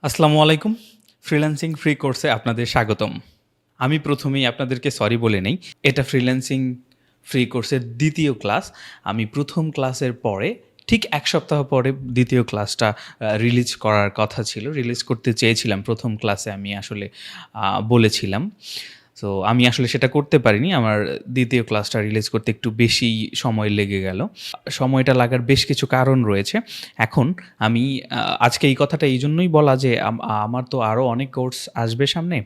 আসসালামু আলাইকুম। Freelancing free কোর্সে আপনাদের স্বাগতম। আমি প্রথমেই আপনাদেরকে সরি বলে নেই। এটা ফ্রিল্যান্সিং ফ্রি কোর্সের ২য় ক্লাস। আমি ১ম ক্লাসের পরে ঠিক ১ সপ্তাহ পরে ২য় ক্লাসটা রিলিজ করার কথা ছিল। রিলিজ করতে চেয়েছিলাম ১ম ক্লাসে আমি আসলে বলেছিলাম। সো আমি আসলে সেটা করতে পারিনি। আমার ২য় ক্লাসটা রিলিজ করতে একটু বেশি সময় লেগে গেল। সময়টা লাগার বেশ কিছু কারণ রয়েছে। এখন আমি আজকে এই কথাটা এইজন্যই বলা যে আমার তো আরও অনেক কোর্স আসবে সামনে।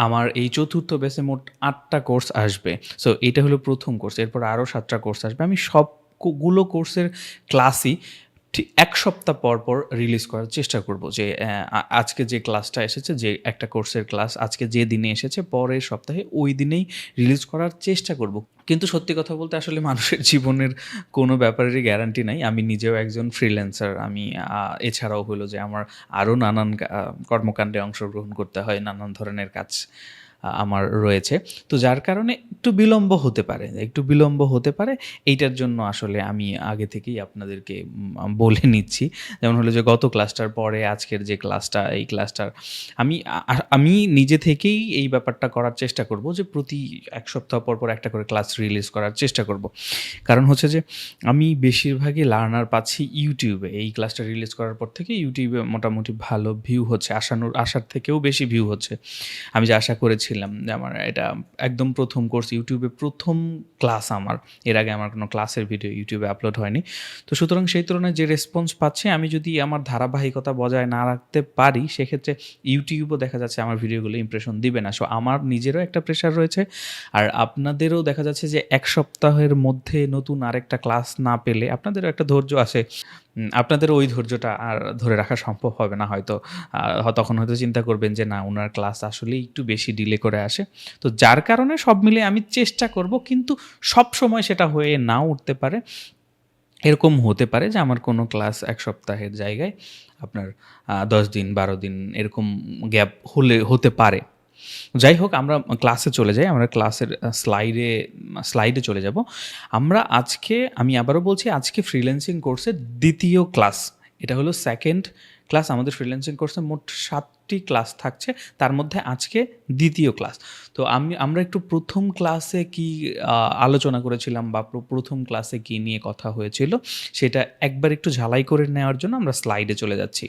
আমার এই ৪র্থ ব্যাচে মোট ৮ টা কোর্স আসবে। সো এটা হলো ১ম কোর্স। এরপর আরও ৭ টা কোর্স আসবে। আমি সবগুলো কোর্সের ক্লাসই ১ সপ্তাহ পর রিলিজ করার চেষ্টা করব যে আজকে যে ক্লাসটা এসেছে, যে একটা কোর্সের ক্লাস আজকে যে দিনে এসেছে, পরের সপ্তাহে ওই দিনেই রিলিজ করার চেষ্টা করব। কিন্তু সত্যি কথা বলতে আসলে মানুষের জীবনের কোনো ব্যাপারেরই গ্যারান্টি নাই। আমি নিজেও একজন ফ্রিল্যান্সার। আমি এছাড়াও হলো যে আমার আরও নানান কর্মকাণ্ডে অংশগ্রহণ করতে হয়। নানান ধরনের কাজ আমার রয়েছে। তো যার কারণে একটু বিলম্ব হতে পারে। এইটার জন্য আসলে আমি আগে থেকেই আপনাদেরকে বলে নিচ্ছি। যেমন হলো যে গত ক্লাসটার পরে আজকের যে ক্লাসটা, এই ক্লাসটার আমি নিজে থেকেই এই ব্যাপারটা করার চেষ্টা করব যে প্রতি ১ সপ্তাহ পর একটা করে ক্লাস রিলিজ করার চেষ্টা করব। কারণ হচ্ছে যে আমি বেশিরভাগই লার্নার পাচ্ছি ইউটিউবে। এই ক্লাসটা রিলিজ করার পর থেকে ইউটিউবে মোটামুটি ভালো ভিউ হচ্ছে। আশার থেকেও বেশি ভিউ হচ্ছে। আমি যে আশা করেছিলাম যে আমার এটা একদম ১ম কোর্স, ইউটিউবে ১ম ক্লাস আমার। এর আগে আমার কোনো ক্লাসের ভিডিও ইউটিউবে আপলোড হয়নি। তো সুতরাং সেই তুলনায় যে রেসপন্স পাচ্ছি, আমি যদি আমার ধারাবাহিকতা বজায় না রাখতে পারি, সেক্ষেত্রে ইউটিউবও দেখা যাচ্ছে আমার ভিডিওগুলো ইমপ্রেশন দিবে না। সো আমার নিজেরও একটা প্রেশার রয়েছে। আর আপনাদেরও দেখা যাচ্ছে যে ১ সপ্তাহের মধ্যে নতুন আরেকটা ক্লাস না পেলে আপনাদেরও একটা ধৈর্য আসে। আপনাদেরও ওই ধৈর্যটা আর ধরে রাখা সম্ভব হবে না হয়তো। তখন হয়তো চিন্তা করবেন যে না, উনার ক্লাস আসলেই একটু বেশি ডিলে করে আসে। তো যার কারণে সব মিলিয়ে আমি চেষ্টা করব, কিন্তু সবসময় সেটা হয়ে নাও উঠতে পারে। এরকম হতে পারে যে আমার কোনো ক্লাস ১ সপ্তাহের জায়গায় আপনার ১০ দিন, ১২ দিন এরকম গ্যাপ হতে পারে। যাই হোক, আমরা ক্লাসে চলে যাই। আমরা ক্লাসের স্লাইডে চলে যাব। আমি আবারও বলছি, আজকে ফ্রিল্যান্সিং কোর্সের ২য় ক্লাস। এটা হলো 2nd ক্লাস। আমাদের ফ্রিল্যান্সিং কোর্সে মোট ৭ টি ক্লাস থাকছে। তার মধ্যে আজকে ২য় ক্লাস। তো আমরা একটু ১ম ক্লাসে কি আলোচনা করেছিলাম বা ১ম ক্লাসে কি নিয়ে কথা হয়েছিল, সেটা একবার একটু ঝালাই করে নেওয়ার জন্য আমরা স্লাইডে চলে যাচ্ছি।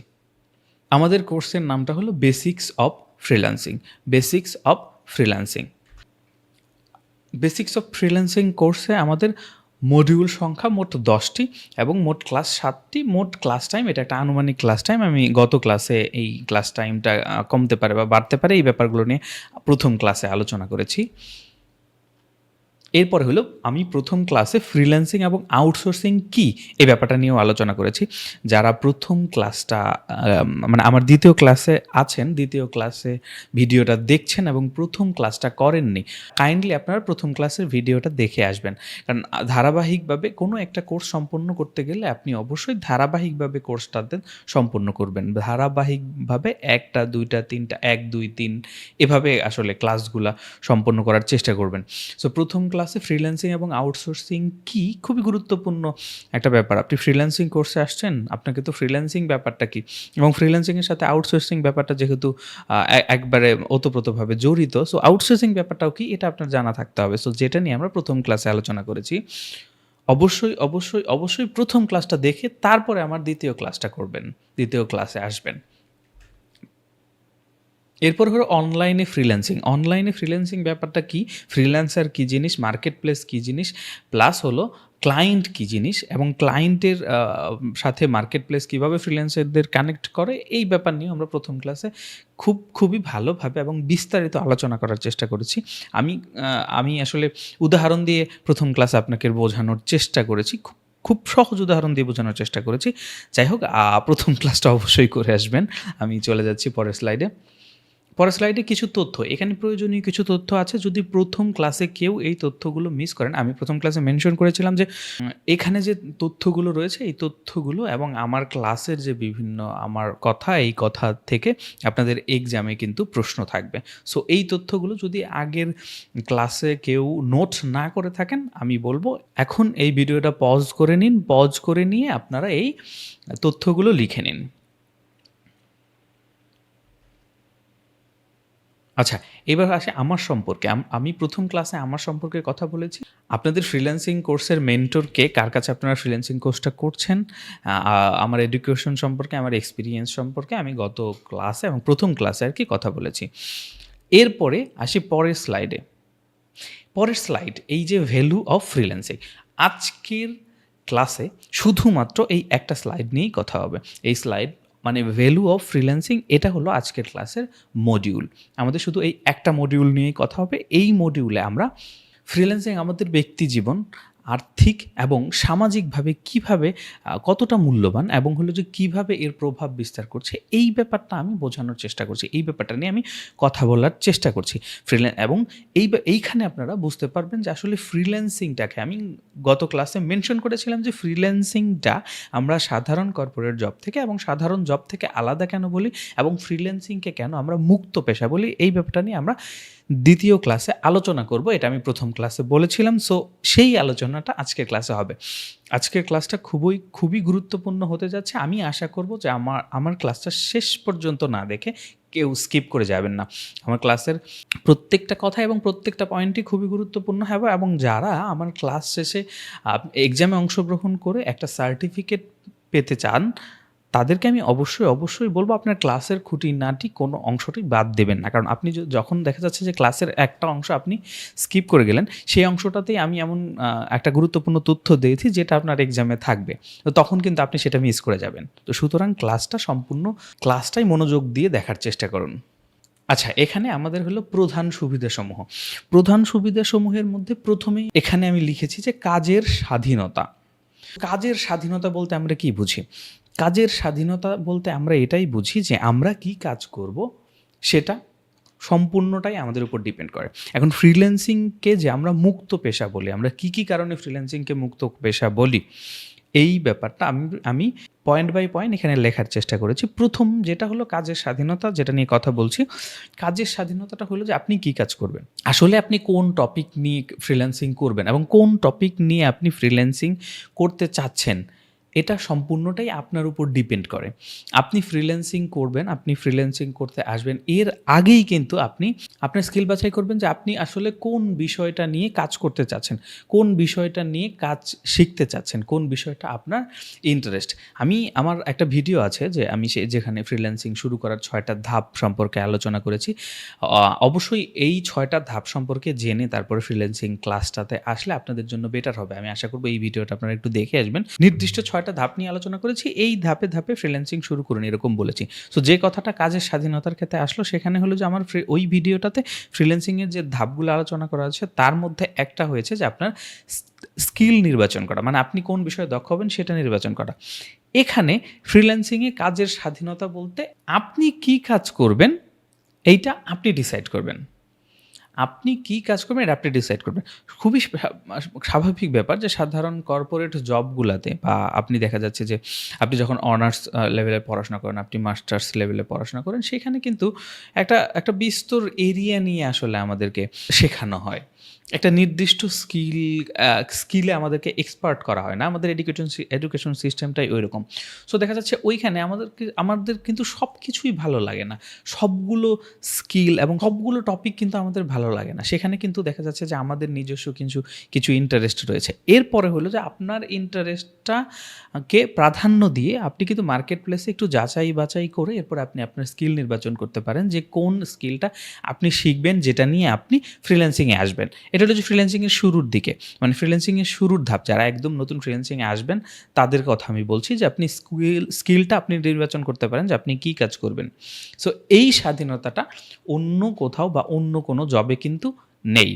আমাদের কোর্সের নামটা হলো basics of freelancing. Basics of freelancing. Basics of freelancing কোর্সে আমাদের মডিউল সংখ্যা মোট ১০ টি এবং মোট ক্লাস ৭ টি। মোট ক্লাস টাইম, এটা একটা আনুমানিক ক্লাস টাইম। আমি গত ক্লাসে এই ক্লাস টাইমটা কমতে পারে বা বাড়তে পারে, এই ব্যাপারগুলো নিয়ে ১ম ক্লাসে আলোচনা করেছি। এরপরে হলো আমি ১ম ক্লাসে ফ্রিল্যান্সিং এবং আউটসোর্সিং কী, এই ব্যাপারটা নিয়েও আলোচনা করেছি। যারা ১ম ক্লাসটা মানে আমার ২য় ক্লাসে আছেন, ২য় ক্লাসে ভিডিওটা দেখছেন এবং ১ম ক্লাসটা করেননি, কাইন্ডলি আপনারা ১ম ক্লাসের ভিডিওটা দেখে আসবেন। কারণ ধারাবাহিকভাবে কোনো একটা কোর্স সম্পন্ন করতে গেলে আপনি অবশ্যই ধারাবাহিকভাবে কোর্সটাতে সম্পন্ন করবেন। ধারাবাহিকভাবে ১ টা, ২ টা, ৩ টা, ১, ২, ৩ এভাবে আসলে ক্লাসগুলা সম্পন্ন করার চেষ্টা করবেন। সো ১ম ক্লাসে ফ্রিল্যান্সিং এবং আউটসোর্সিং কি খুবই গুরুত্বপূর্ণ একটা ব্যাপার। আপনি ফ্রিল্যান্সিং কোর্সে আসছেন, আপনাকে তো ফ্রিল্যান্সিং ব্যাপারটা কি এবং ফ্রিল্যান্সিং এর সাথে আউটসোর্সিং ব্যাপারটা যেহেতু একবারে ওতপ্রোতভাবে জড়িত, সো আউটসোর্সিং ব্যাপারটাও কি এটা আপনার জানা থাকতে হবে। সো যেটা নিয়ে আমরা ১ম ক্লাসে আলোচনা করেছি। অবশ্যই ১ম ক্লাসটা দেখে তারপরে আমার ২য় ক্লাসটা করবেন। ২য় ক্লাসে আসবেন। এরপর হলো অনলাইনে ফ্রিল্যান্সিং। অনলাইনে ফ্রিল্যান্সিং ব্যাপারটা কি? ফ্রিল্যান্সার কী জিনিস? মার্কেট প্লেস কী জিনিস? প্লাস হলো ক্লায়েন্ট কী জিনিস? এবং ক্লায়েন্টের সাথে মার্কেট প্লেস কীভাবে ফ্রিল্যান্সারদের কানেক্ট করে? এই ব্যাপার নিয়ে আমরা ১ম ক্লাসে খুবই ভালোভাবে এবং বিস্তারিত আলোচনা করার চেষ্টা করেছি। আমি আমি আসলে উদাহরণ দিয়ে ১ম ক্লাসে আপনাকে বোঝানোর চেষ্টা করেছি। খুব সহজ উদাহরণ দিয়ে বোঝানোর চেষ্টা করেছি। যাই হোক, ১ম ক্লাসটা অবশ্যই করে আসবেন। আমি চলে যাচ্ছি পরের স্লাইডে। পরের স্লাইডে কিছু তথ্য। এখানে প্রয়োজনীয় কিছু তথ্য আছে। যদি ১ম ক্লাসে কেউ এই তথ্যগুলো মিস করেন, আমি ১ম ক্লাসে মেনশন করেছিলাম যে এখানে যে তথ্যগুলো রয়েছে, এই তথ্যগুলো এবং আমার ক্লাসের যে বিভিন্ন আমার কথা, এই কথা থেকে আপনাদের এক্সামে কিন্তু প্রশ্ন থাকবে। সো এই তথ্যগুলো যদি আগের ক্লাসে কেউ নোট না করে থাকেন, আমি বলব এখন এই ভিডিওটা পজ করে নিন। পজ করে নিয়ে আপনারা এই তথ্যগুলো লিখে নিন। আচ্ছা, এবার আসি আমার সম্পর্কে। আমি ১ম ক্লাসে আমার সম্পর্কে কথা বলেছি। আপনাদের ফ্রিল্যান্সিং কোর্সের মেন্টর কে? কার কাছে আপনারা ফ্রিল্যান্সিং কোর্সটা করছেন? আ আ আমার এডুকেশন সম্পর্কে, আমার এক্সপেরিয়েন্স সম্পর্কে আমি গত ক্লাসে এবং ১ম ক্লাসে আরকি কথা বলেছি। এরপরে আসি পরের স্লাইডে। পরের স্লাইড, এই যে ভ্যালু অফ ফ্রিল্যান্সিং। আজকের ক্লাসে শুধুমাত্র এই একটা স্লাইড নিয়েই কথা হবে। এই স্লাইড মানে ভ্যালু অফ ফ্রিল্যান্সিং, এটা হলো আজকের ক্লাসের মডিউল। আমাদের শুধু এই একটা মডিউল নিয়েই কথা হবে। এই মডিউলে আমরা ফ্রিল্যান্সিং আমাদের ব্যক্তি জীবন, আর্থিক এবং সামাজিকভাবে কীভাবে কতটা মূল্যবান এবং হলো যে কীভাবে এর প্রভাব বিস্তার করছে, এই ব্যাপারটা আমি বোঝানোর চেষ্টা করছি। এই ব্যাপারটা নিয়ে আমি কথা বলার চেষ্টা করছি। এবং এইখানে আপনারা বুঝতে পারবেন যে আসলে ফ্রিল্যান্সিংটাকে আমি গত ক্লাসে মেনশন করেছিলাম যে ফ্রিল্যান্সিংটা আমরা সাধারণ কর্পোরেট জব থেকে এবং সাধারণ জব থেকে আলাদা কেন বলি এবং ফ্রিল্যান্সিংকে কেন আমরা মুক্ত পেশা বলি, এই ব্যাপারটা নিয়ে আমরা দ্বিতীয় ক্লাসে আলোচনা করব। এটা আমি ১ম ক্লাসে বলেছিলাম। সো সেই আলোচনাটা আজকের ক্লাসে হবে। আজকের ক্লাসটা খুবই গুরুত্বপূর্ণ হতে যাচ্ছে। আমি আশা করব যে আমার ক্লাসটা শেষ পর্যন্ত না দেখে কেউ স্কিপ করে যাবেন না। আমার ক্লাসের প্রত্যেকটা কথা এবং প্রত্যেকটা পয়েন্টই খুবই গুরুত্বপূর্ণ হবে এবং যারা আমার ক্লাস শেষে এক্সামে অংশগ্রহণ করে একটা সার্টিফিকেট পেতে চান, তাদেরকে আমি অবশ্যই বলব আপনার ক্লাসের খুঁটিনাটি কোনো অংশটি বাদ দেবেন না। কারণ আপনি যখন দেখা যাচ্ছে যে ক্লাসের একটা অংশ আপনি স্কিপ করে গেলেন, সেই অংশটাতেই আমি এমন একটা গুরুত্বপূর্ণ তথ্য দিয়েছি যেটা আপনার এক্সামে থাকবে। তো তখন কিন্তু আপনি সেটা মিস করে যাবেন। তো সুতরাং ক্লাসটাই মনোযোগ দিয়ে দেখার চেষ্টা করুন। আচ্ছা, এখানে আমাদের হলো প্রধান সুবিধাসমূহ। প্রধান সুবিধাসমূহের মধ্যে প্রথমেই এখানে আমি লিখেছি যে কাজের স্বাধীনতা। কাজের স্বাধীনতা বলতে আমরা কি বুঝি? কাজের স্বাধীনতা বলতে আমরা এটাই বুঝি যে আমরা কি কাজ করব সেটা সম্পূর্ণটাই আমাদের উপর ডিপেন্ড করে। এখন ফ্রিল্যান্সিংকে যে আমরা মুক্ত পেশা বলি, আমরা কি কারণে ফ্রিল্যান্সিংকে মুক্ত পেশা বলি, এই ব্যাপারটা আমি পয়েন্ট বাই পয়েন্ট এখানে লেখার চেষ্টা করেছি। প্রথম যেটা হলো কাজের স্বাধীনতা, যেটা নিয়ে কথা বলছি। কাজের স্বাধীনতাটা হলো যে আপনি কি কাজ করবেন, আসলে আপনি কোন টপিক নিয়ে ফ্রিল্যান্সিং করবেন এবং কোন টপিক নিয়ে আপনি ফ্রিল্যান্সিং করতে চাচ্ছেন, এটা সম্পূর্ণটাই আপনার উপর ডিপেন্ড করে। আপনি ফ্রিল্যান্সিং করবেন, আপনি ফ্রিল্যান্সিং করতে আসবেন, এর আগেই কিন্তু আপনি আপনার স্কিল বাছাই করবেন যে আপনি আসলে কোন বিষয়টা নিয়ে কাজ করতে চাচ্ছেন, কোন বিষয়টা নিয়ে কাজ শিখতে চাচ্ছেন, কোন বিষয়টা আপনার ইন্টারেস্ট। আমার একটা ভিডিও আছে যে আমি যেখানে ফ্রিল্যান্সিং শুরু করার ৬টা ধাপ সম্পর্কে আলোচনা করেছি। অবশ্যই এই ৬টা ধাপ সম্পর্কে জেনে তারপরে ফ্রিল্যান্সিং ক্লাসটাতে আসলে আপনাদের জন্য বেটার হবে। আমি আশা করব এই ভিডিওটা আপনারা একটু দেখে আসবেন। নির্দিষ্ট ৬টা ধাপ নিয়ে আলোচনা করেছি। এই ধাপে ফ্রিল্যান্সিং শুরু করুন, এরকম বলেছি। সো যে কথাটা কাজের স্বাধীনতার ক্ষেত্রে আসলো, সেখানে হলো যে আমার ওই ভিডিওটাতে ফ্রিল্যান্সিংয়ের যে ধাপগুলো আলোচনা করা আছে তার মধ্যে একটা হয়েছে যে আপনার স্কিল নির্বাচন করা, মানে আপনি কোন বিষয়ে দক্ষ হবেন সেটা নির্বাচন করা। এখানে ফ্রিল্যান্সিংয়ে কাজের স্বাধীনতা বলতে আপনি কি কাজ করবেন এইটা আপনি ডিসাইড করবেন। আপনি কি কাজ করবেন এটা আপনি ডিসাইড করবেন। খুবই স্বাভাবিক ব্যাপার যে সাধারণ কর্পোরেট জবগুলাতে বা আপনি দেখা যাচ্ছে যে আপনি যখন অনার্স লেভেলে পড়াশোনা করেন, আপনি মাস্টার্স লেভেলে পড়াশোনা করেন, সেখানে কিন্তু একটা বিস্তর এরিয়া নিয়ে আসলে আমাদেরকে শেখানো হয়। একটা নির্দিষ্ট স্কিলে আমাদেরকে এক্সপার্ট করা হয় না। আমাদের এডুকেশন সিস্টেমটাই ওইরকম। সো দেখা যাচ্ছে ওইখানে আমাদের কিন্তু সব কিছুই ভালো লাগে না। সবগুলো স্কিল এবং সবগুলো টপিক কিন্তু আমাদের ভালো লাগে না। সেখানে কিন্তু দেখা যাচ্ছে যে আমাদের নিজস্ব কিছু ইন্টারেস্ট রয়েছে। এরপরে হলো যে আপনার ইন্টারেস্টটাকে প্রাধান্য দিয়ে আপনি কিন্তু মার্কেট প্লেসে একটু যাচাই বাছাই করে এরপরে আপনি আপনার স্কিল নির্বাচন করতে পারেন যে কোন স্কিলটা আপনি শিখবেন, যেটা নিয়ে আপনি ফ্রিল্যান্সিংয়ে আসবেন। এটা হলো যে ফ্রিল্যান্সিংয়ের শুরুর দিকে, মানে ফ্রিল্যান্সিংয়ের শুরুর ধাপ। যারা একদম নতুন ফ্রিল্যান্সিংয়ে আসবেন তাদের কথা আমি বলছি যে আপনি স্কিলটা আপনি নির্বাচন করতে পারেন যে আপনি কী কাজ করবেন। সো এই স্বাধীনতাটা অন্য কোথাও বা অন্য কোনো জবে কিন্তু নেই।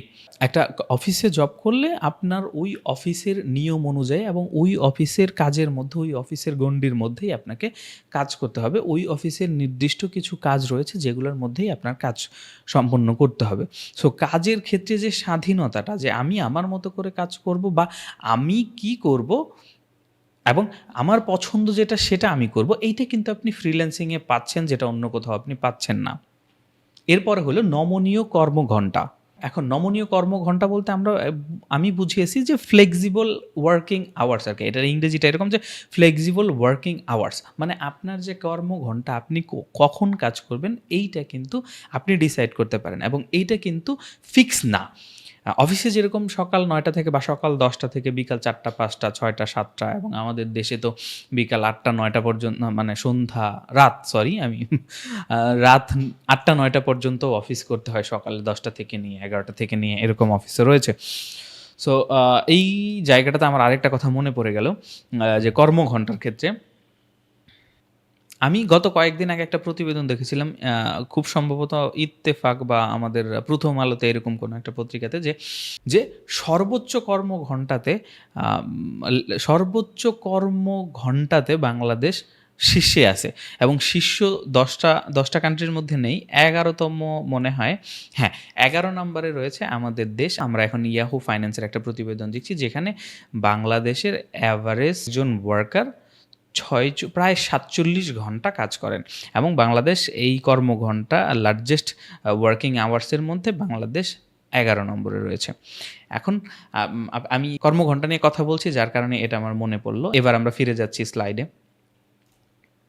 একটা অফিসে জব করলে আপনার ওই অফিসের নিয়ম অনুযায়ী এবং ওই অফিসের কাজের মধ্যে, ওই অফিসের গণ্ডির মধ্যেই আপনাকে কাজ করতে হবে। ওই অফিসের নির্দিষ্ট কিছু কাজ রয়েছে যেগুলোর মধ্যেই আপনার কাজ সম্পন্ন করতে হবে। সো কাজের ক্ষেত্রে যে স্বাধীনতাটা, যে আমি আমার মতো করে কাজ করব বা আমি কি করব এবং আমার পছন্দ যেটা সেটা আমি করব, এইটা কিন্তু আপনি ফ্রিল্যান্সিংয়ে পাচ্ছেন, যেটা অন্য কোথাও আপনি পাচ্ছেন না। এরপরে হলো নমনীয় কর্মঘণ্টা। এখন নমনীয় কর্মঘণ্টা বলতে আমি বুঝিয়েছি যে ফ্লেক্সিবল ওয়ার্কিং আওয়ার্স আর কি। এটার ইংরেজিটা এরকম যে ফ্লেক্সিবল ওয়ার্কিং আওয়ার্স, মানে আপনার যে কর্মঘণ্টা আপনি কখন কাজ করবেন এইটা কিন্তু আপনি ডিসাইড করতে পারেন, এবং এইটা কিন্তু ফিক্স না। অফিসে যেরকম সকাল 9টা থেকে বা সকাল 10টা থেকে বিকাল 4টা 5টা 6টা 7টা, এবং আমাদের দেশে তো বিকাল 8টা 9টা পর্যন্ত, মানে রাত 8টা 9টা পর্যন্ত অফিস করতে হয়, সকালে 10টা থেকে নিয়ে 11টা থেকে নিয়ে এরকম অফিসে রয়েছে। সো এই জায়গাটাতে আমার আরেকটা কথা মনে পড়ে গেল, যে কর্মঘণ্টার ক্ষেত্রে আমি গত কয়েকদিন আগে একটা প্রতিবেদন দেখেছিলাম, খুব সম্ভবত ইত্তেফাক বা আমাদের প্রথম আলোতে এরকম কোনো একটা পত্রিকাতে, যে যে সর্বোচ্চ কর্মঘণ্টাতে সর্বোচ্চ কর্মঘণ্টাতে বাংলাদেশ শীর্ষে আছে, এবং শীর্ষ 10টা কান্ট্রির মধ্যে নেই, 11তম মনে হয়, হ্যাঁ 11 নম্বরে রয়েছে আমাদের দেশ। আমরা এখন ইয়াহু ফাইন্যান্সের একটা প্রতিবেদন দেখছি যেখানে বাংলাদেশের অ্যাভারেজ জন ওয়ার্কার প্রায় 47 ঘন্টা কাজ করেন, এবং বাংলাদেশ এই কর্মঘণ্টা লার্জেস্ট ওয়ার্কিং আওয়ার্সের মধ্যে বাংলাদেশ 11 নম্বরে রয়েছে। এখন আমি কর্মঘণ্টা নিয়ে কথা বলছি যার কারণে এটা আমার মনে পড়লো। এবার আমরা ফিরে যাচ্ছি স্লাইডে।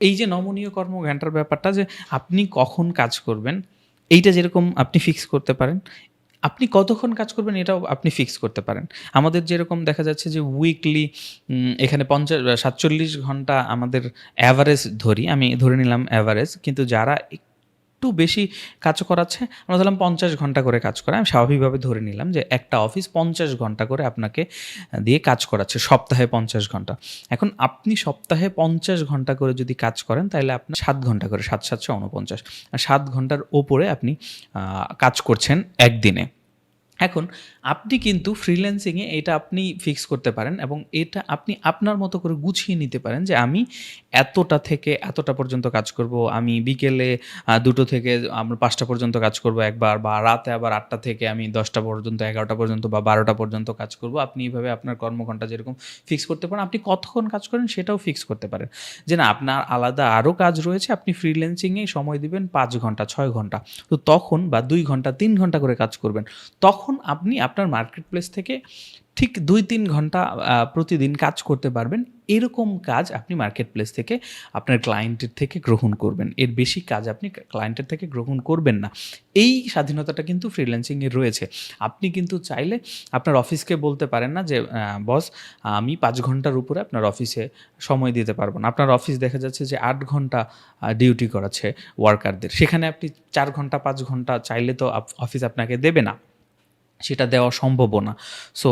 এই যে নমনীয় কর্মঘণ্টার ব্যাপারটা, যে আপনি কখন কাজ করবেন এইটা যেরকম আপনি ফিক্স করতে পারেন, আপনি কতক্ষণ কাজ করবেন এটাও আপনি ফিক্স করতে পারেন। আমাদের যেরকম দেখা যাচ্ছে যে উইকলি এখানে 47 ঘন্টা আমাদের অ্যাভারেজ ধরি, আমি ধরে নিলাম অ্যাভারেজ, কিন্তু যারা একটু বেশি কাজ করাচ্ছে আমরা ধরলাম 50 ঘন্টা করে কাজ করে, আমি স্বাভাবিকভাবে ধরে নিলাম যে একটা অফিস 50 ঘন্টা করে আপনাকে দিয়ে কাজ করাচ্ছে, সপ্তাহে 50 ঘন্টা। এখন আপনি সপ্তাহে 50 ঘন্টা করে যদি কাজ করেন তাহলে আপনার 7 ঘন্টা করে, 7 7 49, 7 ঘন্টার ওপরে আপনি কাজ করছেন একদিনে। এখন আপনি কিন্তু ফ্রিল্যান্সিংয়ে এটা আপনি ফিক্স করতে পারেন, এবং এটা আপনি আপনার মতো করে গুছিয়ে নিতে পারেন যে আমি এতটা থেকে এতটা পর্যন্ত কাজ করব, আমি বিকেলে 2টো থেকে আমরা 5টা পর্যন্ত কাজ করব একবার, বা রাতে আবার 8টা থেকে আমি 10টা পর্যন্ত 11টা পর্যন্ত বা 12টা পর্যন্ত কাজ করব। আপনি এইভাবে আপনার কর্মঘণ্টা যেরকম ফিক্স করতে পারেন, আপনি কতক্ষণ কাজ করেন সেটাও ফিক্স করতে পারেন, যে না আপনার আলাদা আরও কাজ রয়েছে, আপনি ফ্রিল্যান্সিংয়ে সময় দিবেন 5 ঘন্টা 6 ঘন্টা, তো তখন বা 2 ঘন্টা 3 ঘন্টা করে কাজ করবেন, তখন আপনি আপনার মার্কেট প্লেস থেকে ঠিক 2-3 ঘন্টা প্রতিদিন কাজ করতে পারবেন। এরকম কাজ আপনি মার্কেট প্লেস থেকে আপনার ক্লায়েন্টের থেকে গ্রহণ করবেন, এর বেশি কাজ আপনি ক্লায়েন্টের থেকে গ্রহণ করবেন না। এই স্বাধীনতাটা কিন্তু ফ্রিল্যান্সিংয়ে রয়েছে। আপনি কিন্তু চাইলে আপনার অফিসকে বলতে পারেন না যে বস আমি 5 ঘন্টার উপরে আপনার অফিসে সময় দিতে পারবো না। আপনার অফিস দেখা যাচ্ছে যে 8 ঘন্টা ডিউটি করাচ্ছে ওয়ার্কারদের, সেখানে আপনি 4 ঘন্টা 5 ঘন্টা চাইলে তো অফিস আপনাকে দেবে না, সেটা দেওয়া সম্ভবও না। সো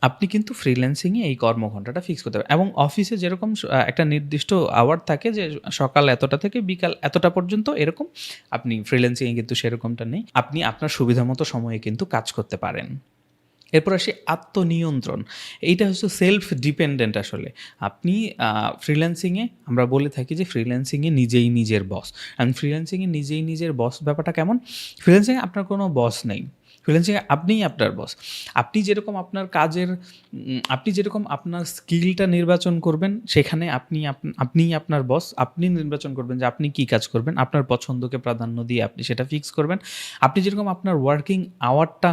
আপনি কিন্তু ফ্রিল্যান্সিংয়ে এই কর্মঘণ্টাটা ফিক্স করতে পারেন, এবং অফিসে যেরকম একটা নির্দিষ্ট আওয়ার থাকে যে সকাল এতটা থেকে বিকাল এতটা পর্যন্ত, এরকম আপনি ফ্রিল্যান্সিংয়ে কিন্তু সেরকমটা নেই, আপনি আপনার সুবিধা মতো সময়ে কিন্তু কাজ করতে পারেন। এরপর আসি আত্মনিয়ন্ত্রণ। এইটা হচ্ছে সেলফ ডিপেন্ডেন্ট। আসলে আপনি ফ্রিল্যান্সিংয়ে আমরা বলে থাকি যে ফ্রিল্যান্সিংয়ে নিজেই নিজের বস, অ্যান্ড ফ্রিল্যান্সিংয়ে নিজেই নিজের বস ব্যাপারটা কেমন? ফ্রিল্যান্সিংয়ে আপনার কোনো বস নেই, ফ্রিল্যান্সিংয়ে আপনিই আপনার বস। আপনি যেরকম আপনার কাজের আপনি যেরকম আপনার স্কিলটা নির্বাচন করবেন, সেখানে আপনিই আপনার বস। আপনি নির্বাচন করবেন যে আপনি কী কাজ করবেন, আপনার পছন্দকে প্রাধান্য দিয়ে আপনি সেটা ফিক্স করবেন। আপনি যেরকম আপনার ওয়ার্কিং আওয়ারটা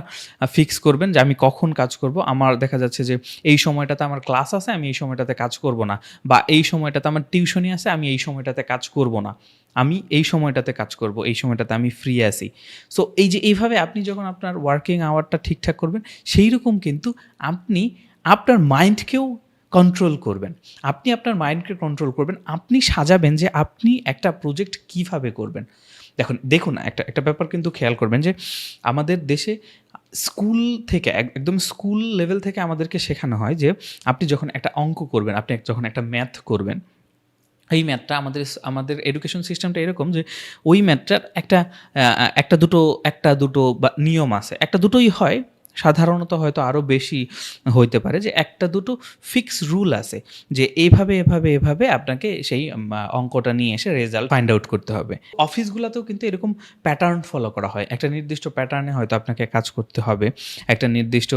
ফিক্স করবেন যে আমি কখন কাজ করব, আমার দেখা যাচ্ছে যে এই সময়টাতে আমার ক্লাস আছে, আমি এই সময়টাতে কাজ করব না, বা এই সময়টাতে আমার টিউশনই আছে, আমি এই সময়টাতে কাজ করব না, আমি এই সময়টাতে কাজ করব, এই সময়টাতে আমি ফ্রি আছি। সো এই যে এইভাবে আপনি যখন আপনার ওয়ার্কিং আওয়ারটা ঠিকঠাক করবেন, সেই রকম কিন্তু আপনি আপনার মাইন্ডকেও কন্ট্রোল করবেন। আপনি আপনার মাইন্ডকে কন্ট্রোল করবেন, আপনি সাজাবেন যে আপনি একটা প্রজেক্ট কীভাবে করবেন। দেখুন একটা ব্যাপার কিন্তু খেয়াল করবেন যে আমাদের দেশে স্কুল থেকে একদম স্কুল লেভেল থেকে আমাদেরকে শেখানো হয় যে আপনি যখন একটা অঙ্ক করবেন, আপনি যখন একটা ম্যাথ করবেন, এই ম্যাথটা আমাদের এডুকেশন সিস্টেমটা এরকম যে ওই ম্যাথটার একটা দুটো বা নিয়ম আছে, একটা দুটোই হয়, সাধারণত হয়তো আরও বেশি হইতে পারে, যে একটা দুটো ফিক্স রুল আছে যে এইভাবে এভাবে এভাবে আপনাকে সেই অঙ্কটা নিয়ে এসে রেজাল্ট ফাইন্ড আউট করতে হবে। অফিসগুলোতেও কিন্তু এরকম প্যাটার্ন ফলো করা হয়, একটা নির্দিষ্ট প্যাটার্নে হয়তো আপনাকে কাজ করতে হবে, একটা নির্দিষ্ট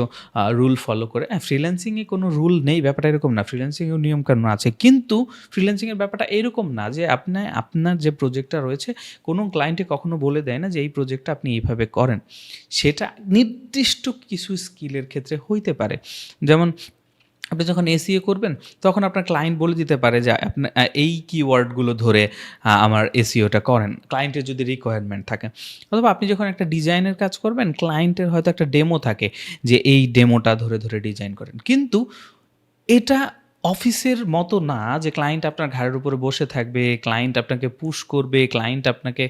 রুল ফলো করে। ফ্রিল্যান্সিংয়ে কোনো রুল নেই ব্যাপারটা এরকম না, ফ্রিল্যান্সিংয়েও নিয়মকানুন আছে, কিন্তু ফ্রিল্যান্সিংয়ের ব্যাপারটা এরকম না যে আপনার যে প্রজেক্টটা রয়েছে কোনো ক্লায়েন্টে কখনো বলে দেয় না যে এই প্রজেক্টটা আপনি এইভাবে করেন। সেটা নির্দিষ্ট কিছু স্কিলের ক্ষেত্রে হইতে পারে। যেমন আপনি যখন এসইও করবেন তখন আপনার ক্লায়েন্ট বলে দিতে পারে যে আপনার এই কিওয়ার্ডগুলো ধরে আমার এসইওটা করেন, ক্লায়েন্টের যদি রিকোয়ারমেন্ট থাকে। অথবা আপনি যখন একটা ডিজাইনের কাজ করবেন, ক্লায়েন্টের হয়তো একটা ডেমো থাকে যে এই ডেমোটা ধরে ধরে ডিজাইন করেন। কিন্তু এটা অফিসের মতো না যে ক্লায়েন্ট আপনার ঘাড়ের উপরে বসে থাকবে, ক্লায়েন্ট আপনাকে পুশ করবে, ক্লায়েন্ট আপনাকে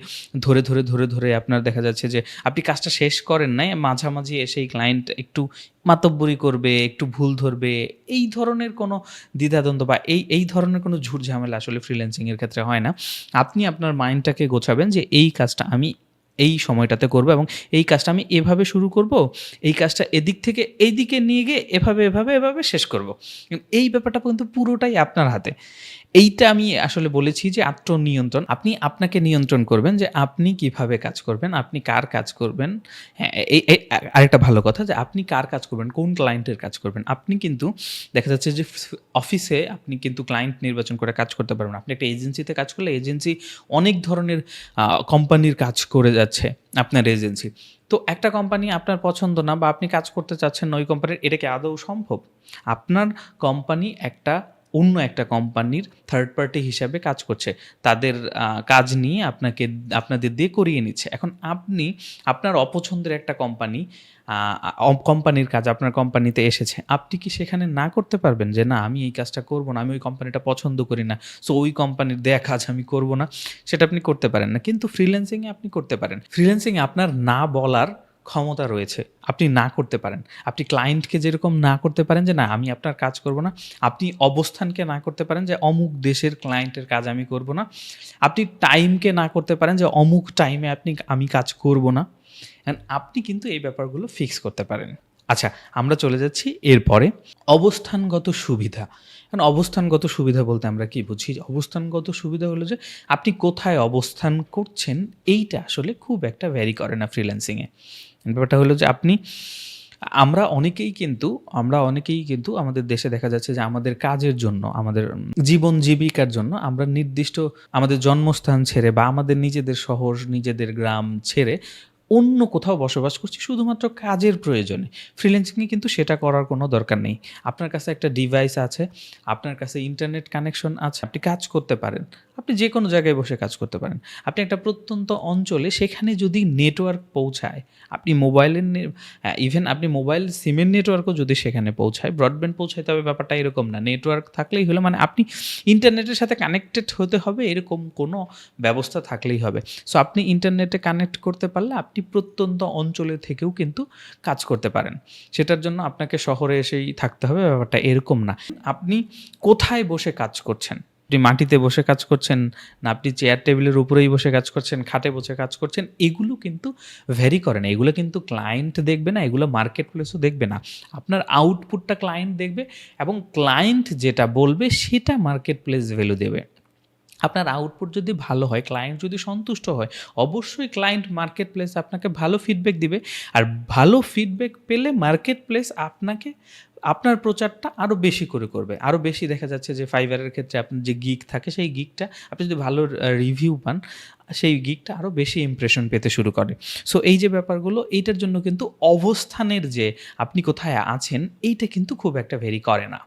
ধরে আপনার দেখা যাচ্ছে যে আপনি কাজটা শেষ করেন নাই, মাঝামাঝি এসেই ক্লায়েন্ট একটু মাতব্বরি করবে, একটু ভুল ধরবে। এই ধরনের কোনো দ্বিধাদ্বন্দ্ব বা এই ধরনের কোনো ঝুট ঝামেলা আসলে ফ্রিল্যান্সিংয়ের ক্ষেত্রে হয় না। আপনি আপনার মাইন্ডটাকে গোছাবেন যে এই কাজটা আমি এই সময়টাতে করব এবং এই কাজটা আমি এভাবে শুরু করব, এই কাজটা এদিক থেকে এই দিকে নিয়ে গিয়ে এভাবে শেষ করব। এই ব্যাপারটা কিন্তু পুরোটাই আপনার হাতে। এইটা আমি আসলে বলেছি যে আত্মনিয়ন্ত্রণ। আপনি আপনাকে নিয়ন্ত্রণ করবেন যে আপনি কিভাবে কাজ করবেন, আপনি কার কাজ করবেন। হ্যাঁ, এই আরেকটা ভালো কথা যে আপনি কার কাজ করবেন, কোন ক্লায়েন্টের কাজ করবেন। আপনি কিন্তু দেখা যাচ্ছে যে অফিসে আপনি কিন্তু ক্লায়েন্ট নির্বাচন করে কাজ করতে পারবেন। আপনি একটা এজেন্সিতে কাজ করলে এজেন্সি অনেক ধরনের কোম্পানির কাজ করে যাচ্ছে আপনার এজেন্সি। তো একটা কোম্পানি আপনার পছন্দ না বা আপনি কাজ করতে চাচ্ছেন না ওই কোম্পানির, এটা কি আদৌ সম্ভব? আপনার কোম্পানি অন্য একটা কোম্পানির থার্ড পার্টি হিসাবে কাজ করছে। তাদের কাজ নিয়ে আপনাদের দিয়ে করিয়ে নিচ্ছে। এখন আপনি আপনার অপছন্দের একটা কোম্পানির কাজ আপনার কোম্পানিতে এসেছে। আপনি কি সেখানে না করতে পারবেন যে না আমি এই কাজটা করব না, আমি ওই কোম্পানিটা পছন্দ করি না, সো ওই কোম্পানির দেয়া কাজ আমি করব না? সেটা আপনি করতে পারেন না। কিন্তু ফ্রিল্যান্সিংয়ে আপনি করতে পারেন। ফ্রিল্যান্সিংয়ে আপনার না বলার ক্ষমতা রয়েছে। আপনি না করতে পারেন। আপনি ক্লায়েন্টকে যেরকম না করতে পারেন যে না আমি আপনার কাজ করব না। আপনি অবস্থানকে না করতে পারেন যে অমুক দেশের ক্লায়েন্টের কাজ আমি করব না। আপনি টাইমকে না করতে পারেন যে অমুক টাইমে আমি কাজ করব না। অ্যান্ড আপনি কিন্তু এই ব্যাপারগুলো ফিক্স করতে পারেন। আচ্ছা, আমরা চলে যাচ্ছি এরপরে অবস্থানগত সুবিধা। এখন অবস্থানগত সুবিধা বলতে আমরা কি বুঝি? অবস্থানগত সুবিধা হলো যে আপনি কোথায় অবস্থান করছেন, এইটা আসলে খুব একটা ভ্যারি করে না ফ্রিল্যান্সিংয়ে। ব্যাপারটা হলো যে আমরা অনেকেই কিন্তু আমাদের দেশে দেখা যাচ্ছে যে আমাদের কাজের জন্য, আমাদের জীবন জীবিকার জন্য আমরা নির্দিষ্ট আমাদের জন্মস্থান ছেড়ে বা আমাদের নিজেদের শহর, নিজেদের গ্রাম ছেড়ে অন্য কোথাও বসবাস করছি শুধুমাত্র কাজের প্রয়োজনে। ফ্রিল্যান্সিংয়ে কিন্তু সেটা করার কোনো দরকার নেই। আপনার কাছে একটা ডিভাইস আছে, আপনার কাছে ইন্টারনেট কানেকশন আছে, আপনি কাজ করতে পারেন। আপনি যে কোনো জায়গায় বসে কাজ করতে পারেন। আপনি একটা প্রত্যন্ত অঞ্চলে, সেখানে যদি নেটওয়ার্ক পৌঁছায়, আপনি ইভেন আপনি মোবাইল সিমের নেটওয়ার্কও যদি সেখানে পৌঁছায়, ব্রডব্যান্ড পৌঁছায়, তবে ব্যাপারটা এরকম না। নেটওয়ার্ক থাকলেই হলো, মানে আপনি ইন্টারনেটের সাথে কানেক্টেড হতে হবে এরকম কোনো ব্যবস্থা থাকলেই হবে। সো আপনি ইন্টারনেটে কানেক্ট করতে পারলে আপনি প্রত্যন্ত অঞ্চলে থেকেও কিন্তু কাজ করতে পারেন। সেটার জন্য আপনাকে শহরে এসেই থাকতে হবে, ব্যাপারটা এরকম না। আপনি কোথায় বসে কাজ করছেন? আপনি মাটিতে বসে কাজ করছেন, না আপনি চেয়ার টেবিলের উপরেই বসে কাজ করছেন, খাটে বসে কাজ করছেন, এগুলো কিন্তু ভ্যারি করে না। এগুলো কিন্তু ক্লায়েন্ট দেখবে না, এগুলো মার্কেট প্লেসও দেখবে না। আপনার আউটপুটটা ক্লায়েন্ট দেখবে এবং ক্লায়েন্ট যেটা বলবে সেটা মার্কেট প্লেস ভ্যালু দেবে। আপনার আউটপুট যদি ভালো হয়, ক্লায়েন্ট যদি সন্তুষ্ট হয়, অবশ্যই ক্লায়েন্ট মার্কেট প্লেস আপনাকে ভালো ফিডব্যাক দিবে। আর ভালো ফিডব্যাক পেলে মার্কেট প্লেস আপনার প্রচারটা আরও বেশি করে করবে। আরও বেশি দেখা যাচ্ছে যে ফাইবারের ক্ষেত্রে আপনার যে গিগ থাকে, সেই গিগটা আপনি যদি ভালো রিভিউ পান, সেই গিগটা আরও বেশি ইমপ্রেশন পেতে শুরু করে। সো এই যে ব্যাপারগুলো, এইটার জন্য কিন্তু অবস্থানের যে আপনি কোথায় আছেন, এইটা কিন্তু খুব একটা ভেরি করে না।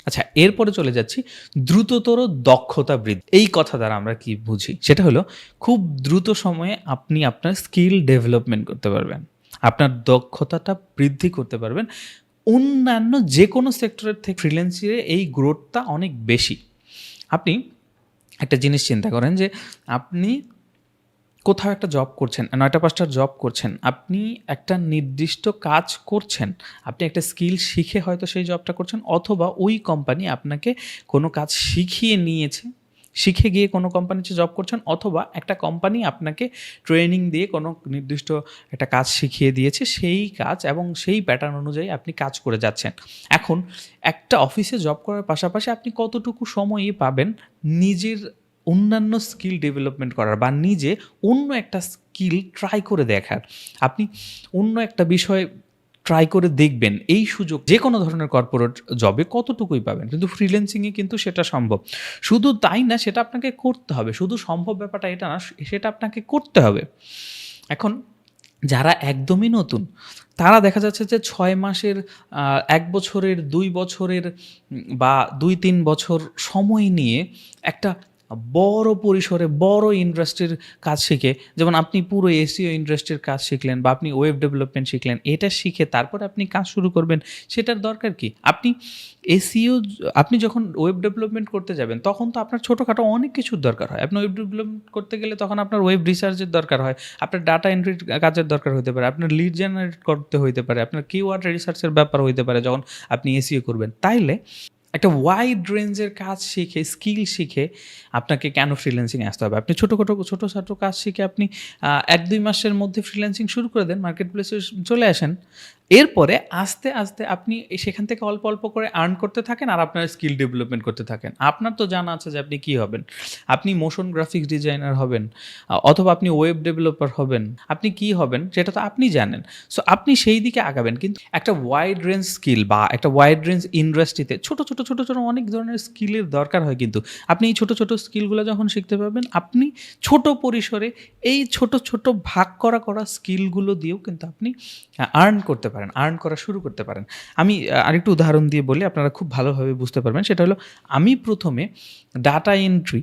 আচ্ছা, এরপরে চলে যাচ্ছি দ্রুততর দক্ষতা বৃদ্ধি। এই কথা দ্বারা আমরা কি বুঝি? সেটা হলো খুব দ্রুত সময়ে আপনি আপনার স্কিল ডেভেলপমেন্ট করতে পারবেন, আপনার দক্ষতাটা বৃদ্ধি করতে পারবেন। অন্যান্য যে কোনো সেক্টরের থেকে ফ্রিল্যান্সিংয়ে এই গ্রোথটা অনেক বেশি। আপনি একটা জিনিস চিন্তা করেন যে আপনি কোথাও একটা জব করছেন, ৯টা-৫টার জব করছেন, আপনি একটা নির্দিষ্ট কাজ করছেন, আপনি একটা স্কিল শিখে হয়তো সেই জবটা করছেন, অথবা ওই কোম্পানি আপনাকে কোনো কাজ শিখিয়ে নিয়েছে, শিখে গিয়ে কোনো কোম্পানিতে জব করছেন, অথবা একটা কোম্পানি আপনাকে ট্রেনিং দিয়ে কোনো নির্দিষ্ট একটা কাজ শিখিয়ে দিয়েছে, সেই কাজ এবং সেই প্যাটার্ন অনুযায়ী আপনি কাজ করে যাচ্ছেন। এখন একটা অফিসে জব করার পাশাপাশি আপনি কতটুকু সময়ই পাবেন নিজের অন্যান্য স্কিল ডেভেলপমেন্ট করার, বা নিজে অন্য একটা স্কিল ট্রাই করে দেখার। আপনি অন্য একটা বিষয় ট্রাই করে দেখবেন, এই সুযোগ যে কোনো ধরনের কর্পোরেট জবে কতটুকুই পাবেন, কিন্তু ফ্রিল্যান্সিংয়ে কিন্তু সেটা সম্ভব। শুধু তাই না, সেটা আপনাকে করতে হবে। শুধু সম্ভব ব্যাপারটা এটা না, সেটা আপনাকে করতে হবে। এখন যারা একদমই নতুন, তারা দেখা যাচ্ছে যে ৬ মাসের, ১ বছরের, ২ বছরের বা ২-৩ বছর সময় নিয়ে একটা বড় পরিসরে বড় ইন্ডাস্ট্রির কাজ শিখে, যেমন আপনি পুরো এসইও ইন্ডাস্ট্রির কাজ শিখলেন বা আপনি ওয়েব ডেভেলপমেন্ট শিখলেন, এটা শিখে তারপরে আপনি কাজ শুরু করবেন, সেটার দরকার কি? আপনি এসইও, আপনি যখন ওয়েব ডেভেলপমেন্ট করতে যাবেন তখন তো আপনার ছোটোখাটো অনেক কিছুর দরকার হয়। আপনি ওয়েব ডেভেলপমেন্ট করতে গেলে তখন আপনার ওয়েব রিসার্চের দরকার হয়, আপনার ডাটা এন্ট্রির কাজের দরকার হতে পারে, আপনার লিড জেনারেট করতে হইতে পারে, আপনার কিওয়ার্ড রিসার্চের ব্যাপার হইতে পারে যখন আপনি এসইও করবেন। তাইলে একটা ওয়াইড রেঞ্জের কাজ শিখে, স্কিল শিখে আপনাকে কেন ফ্রিল্যান্সিংয়ে আসতে হবে? আপনি ছোটো কাজ শিখে আপনি ১-২ মাসের মধ্যে ফ্রিল্যান্সিং শুরু করে দেন, মার্কেট প্লেসে চলে আসেন। এরপরে আস্তে, আস্তে আপনি সেখান থেকে অল্প, অল্প করে আর্ন করতে থাকেন আর আপনার স্কিল ডেভেলপমেন্ট করতে থাকেন। আপনার তো জানা আছে যে আপনি কী হবেন। আপনি মোশন গ্রাফিক্স ডিজাইনার হবেন, অথবা আপনি ওয়েব ডেভেলপার হবেন। আপনি কী হবেন সেটা তো আপনি জানেন। সো আপনি সেই দিকে আগাবেন। কিন্তু একটা ওয়াইড রেঞ্জ স্কিল বা একটা ওয়াইড রেঞ্জ ইন্ডাস্ট্রিতে ছোট অনেক ধরনের স্কিলের দরকার হয় কিন্তু। আপনি এই ছোট স্কিলগুলো যখন শিখতে পারবেন, আপনি ছোট পরিসরে এই ছোট ভাগ করা স্কিলগুলো দিয়েও কিন্তু আপনি আর্ন করতে পারেন, আর্ন করা শুরু করতে পারেন। আমি আরেকটু উদাহরণ দিয়ে বলি, আপনারা খুব ভালোভাবে বুঝতে পারবেন। সেটা হলো, আমি প্রথমে ডাটা এন্ট্রি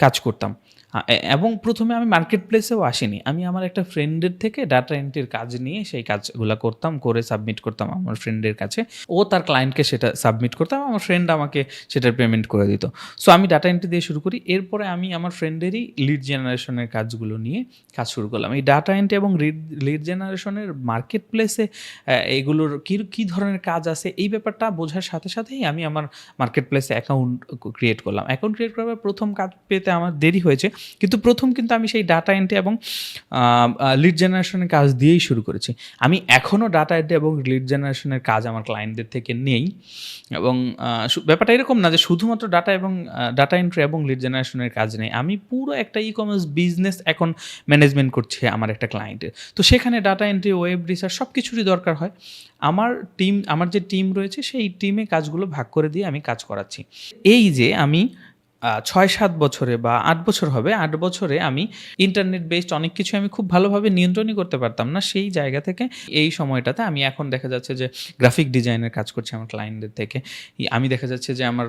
কাজ করতাম। এবং প্রথমে আমি মার্কেট প্লেসেও আসিনি। আমি আমার একটা ফ্রেন্ডের থেকে ডাটা এন্ট্রির কাজ নিয়ে সেই কাজগুলা করতাম, করে সাবমিট করতাম আমার ফ্রেন্ডের কাছে। ও তার ক্লায়েন্টকে সেটা সাবমিট করতাম, আমার ফ্রেন্ড আমাকে সেটার পেমেন্ট করে দিত। সো আমি ডাটা এন্ট্রি দিয়ে শুরু করি। এরপরে আমি আমার ফ্রেন্ডেরই লিড জেনারেশনের কাজগুলো নিয়ে কাজ শুরু করলাম। এই ডাটা এন্ট্রি এবং লিড জেনারেশনের মার্কেট প্লেসে এগুলোর কী ধরনের কাজ আছে, এই ব্যাপারটা বোঝার সাথে সাথেই আমি আমার মার্কেট প্লেসে অ্যাকাউন্ট ক্রিয়েট করলাম। অ্যাকাউন্ট ক্রিয়েট করার প্রথম কাজ পেতে আমার দেরি হয়েছে, কিন্তু প্রথম কিন্তু আমি সেই ডাটা এন্ট্রি এবং লিড জেনারেশনের কাজ দিয়েই শুরু করেছি। আমি এখনও ডাটা এন্ট্রি এবং লিড জেনারেশনের কাজ আমার ক্লায়েন্টদের থেকে নেই। এবং ব্যাপারটা এরকম না যে শুধুমাত্র ডাটা এন্ট্রি এবং লিড জেনারেশনের কাজ নেই। আমি পুরো একটা ই-কমার্স বিজনেস এখন ম্যানেজমেন্ট করছে আমার একটা ক্লায়েন্টের। তো সেখানে ডাটা এন্ট্রি, ওয়েব রিসার্চ সব কিছুরই দরকার হয়। আমার যে টিম রয়েছে, সেই টিমে কাজগুলো ভাগ করে দিয়ে আমি কাজ করাচ্ছি। এই যে আমি ৬-৭ বছরে বা ৮ বছর হবে, ৮ বছরে আমি ইন্টারনেট বেসড অনেক কিছু আমি খুব ভালোভাবে নিয়ন্ত্রণই করতে পারতাম না। সেই জায়গা থেকে এই সময়টাতে আমি এখন দেখা যাচ্ছে যে গ্রাফিক ডিজাইনের কাজ করছি আমার ক্লায়েন্টদের থেকে। আমি দেখা যাচ্ছে যে আমার